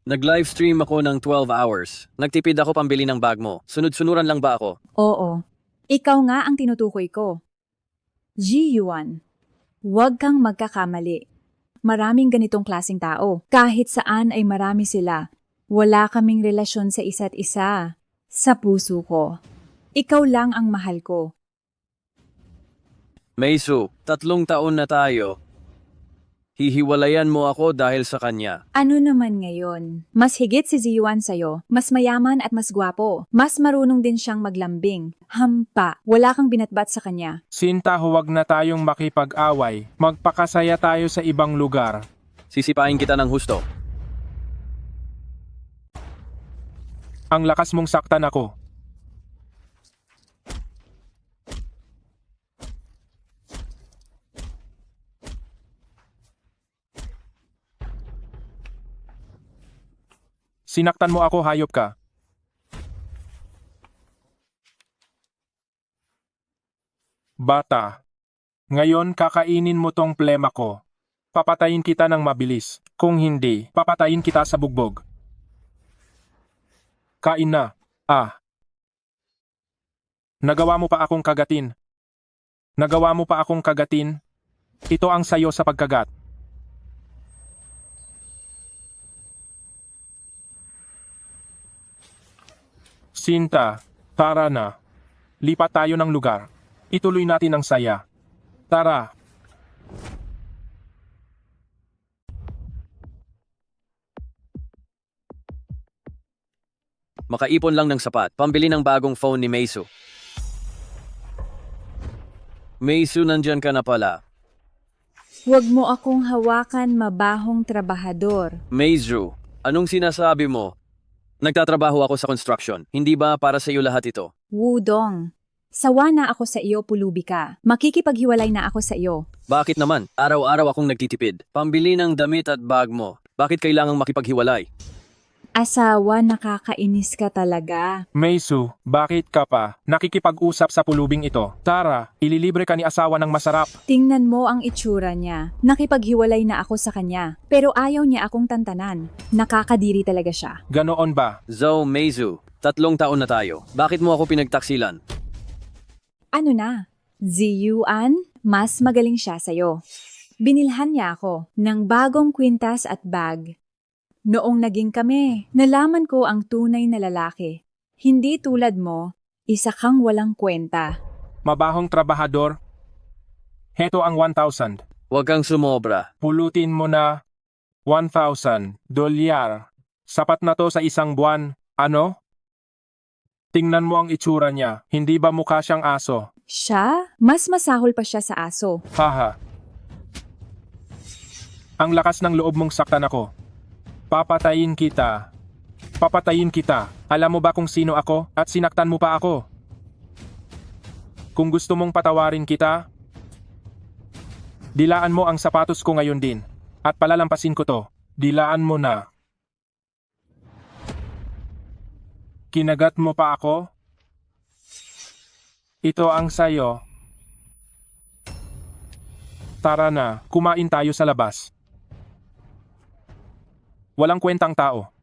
Nag-livestream ako ng 12 hours. Nagtipid ako pambili ng bag mo. Sunod-sunuran lang ba ako? Oo. Ikaw nga ang tinutukoy ko. G1. Huwag kang magkakamali. Maraming ganitong klaseng tao. Kahit saan ay marami sila. Wala kaming relasyon sa isa't isa. Sa puso ko. Ikaw lang ang mahal ko. Meizu, 3 taon na tayo. Hihiwalayan mo ako dahil sa kanya. Ano naman ngayon? Mas higit si Ziwan sa'yo. Mas mayaman at mas gwapo. Mas marunong din siyang maglambing. Hampa. Wala kang binatbat sa kanya. Sinta, huwag na tayong makipag-away. Magpakasaya tayo sa ibang lugar. Sisipain kita ng husto. Ang lakas mong saktan ako. Sinaktan mo ako, hayop ka. Bata, ngayon kakainin mo tong plema ko. Papatayin kita ng mabilis. Kung hindi, papatayin kita sa bugbog. Kain na. Nagawa mo pa akong kagatin. Nagawa mo pa akong kagatin. Ito ang sayo sa pagkagat. Sinta, tara na. Lipat tayo ng lugar. Ituloy natin ang saya. Tara. Makaipon lang ng sapat. Pambili ng bagong phone ni Meizu. Meizu, nandyan ka na pala. Huwag mo akong hawakan, mabahong trabahador. Meizu, anong sinasabi mo? Nagtatrabaho ako sa construction. Hindi ba para sa iyo lahat ito? Wudong. Sawa na ako sa iyo, pulubi ka. Makikipaghiwalay na ako sa iyo. Bakit naman? Araw-araw akong nagtitipid. Pambili ng damit at bag mo. Bakit kailangang makipaghiwalay? Asawa, nakakainis ka talaga. Meizu, bakit ka pa nakikipag-usap sa pulubing ito? Tara, ililibre ka ni asawa ng masarap. Tingnan mo ang itsura niya. Nakipaghiwalay na ako sa kanya. Pero ayaw niya akong tantanan. Nakakadiri talaga siya. Ganoon ba? Joe Meizu, 3 taon na tayo. Bakit mo ako pinagtaksilan? Ano na? Ziyuan, mas magaling siya sa'yo. Binilhan niya ako ng bagong kwintas at bag. Noong naging kami, nalaman ko ang tunay na lalaki. Hindi tulad mo, isa kang walang kwenta. Mabahong trabahador. Heto ang 1,000. Huwag kang sumobra. Pulutin mo na 1,000 dolyar. Sapat na to sa isang buwan. Ano? Tingnan mo ang itsura niya. Hindi ba mukha siyang aso? Siya? Mas masahol pa siya sa aso. Haha. Ang lakas ng loob mong saktan ako. Papatayin kita. Papatayin kita. Alam mo ba kung sino ako at sinaktan mo pa ako? Kung gusto mong patawarin kita, dilaan mo ang sapatos ko ngayon din. At palalampasin ko to. Dilaan mo na. Kinagat mo pa ako? Ito ang sayo. Tara na, kumain tayo sa labas. Walang kwentang tao.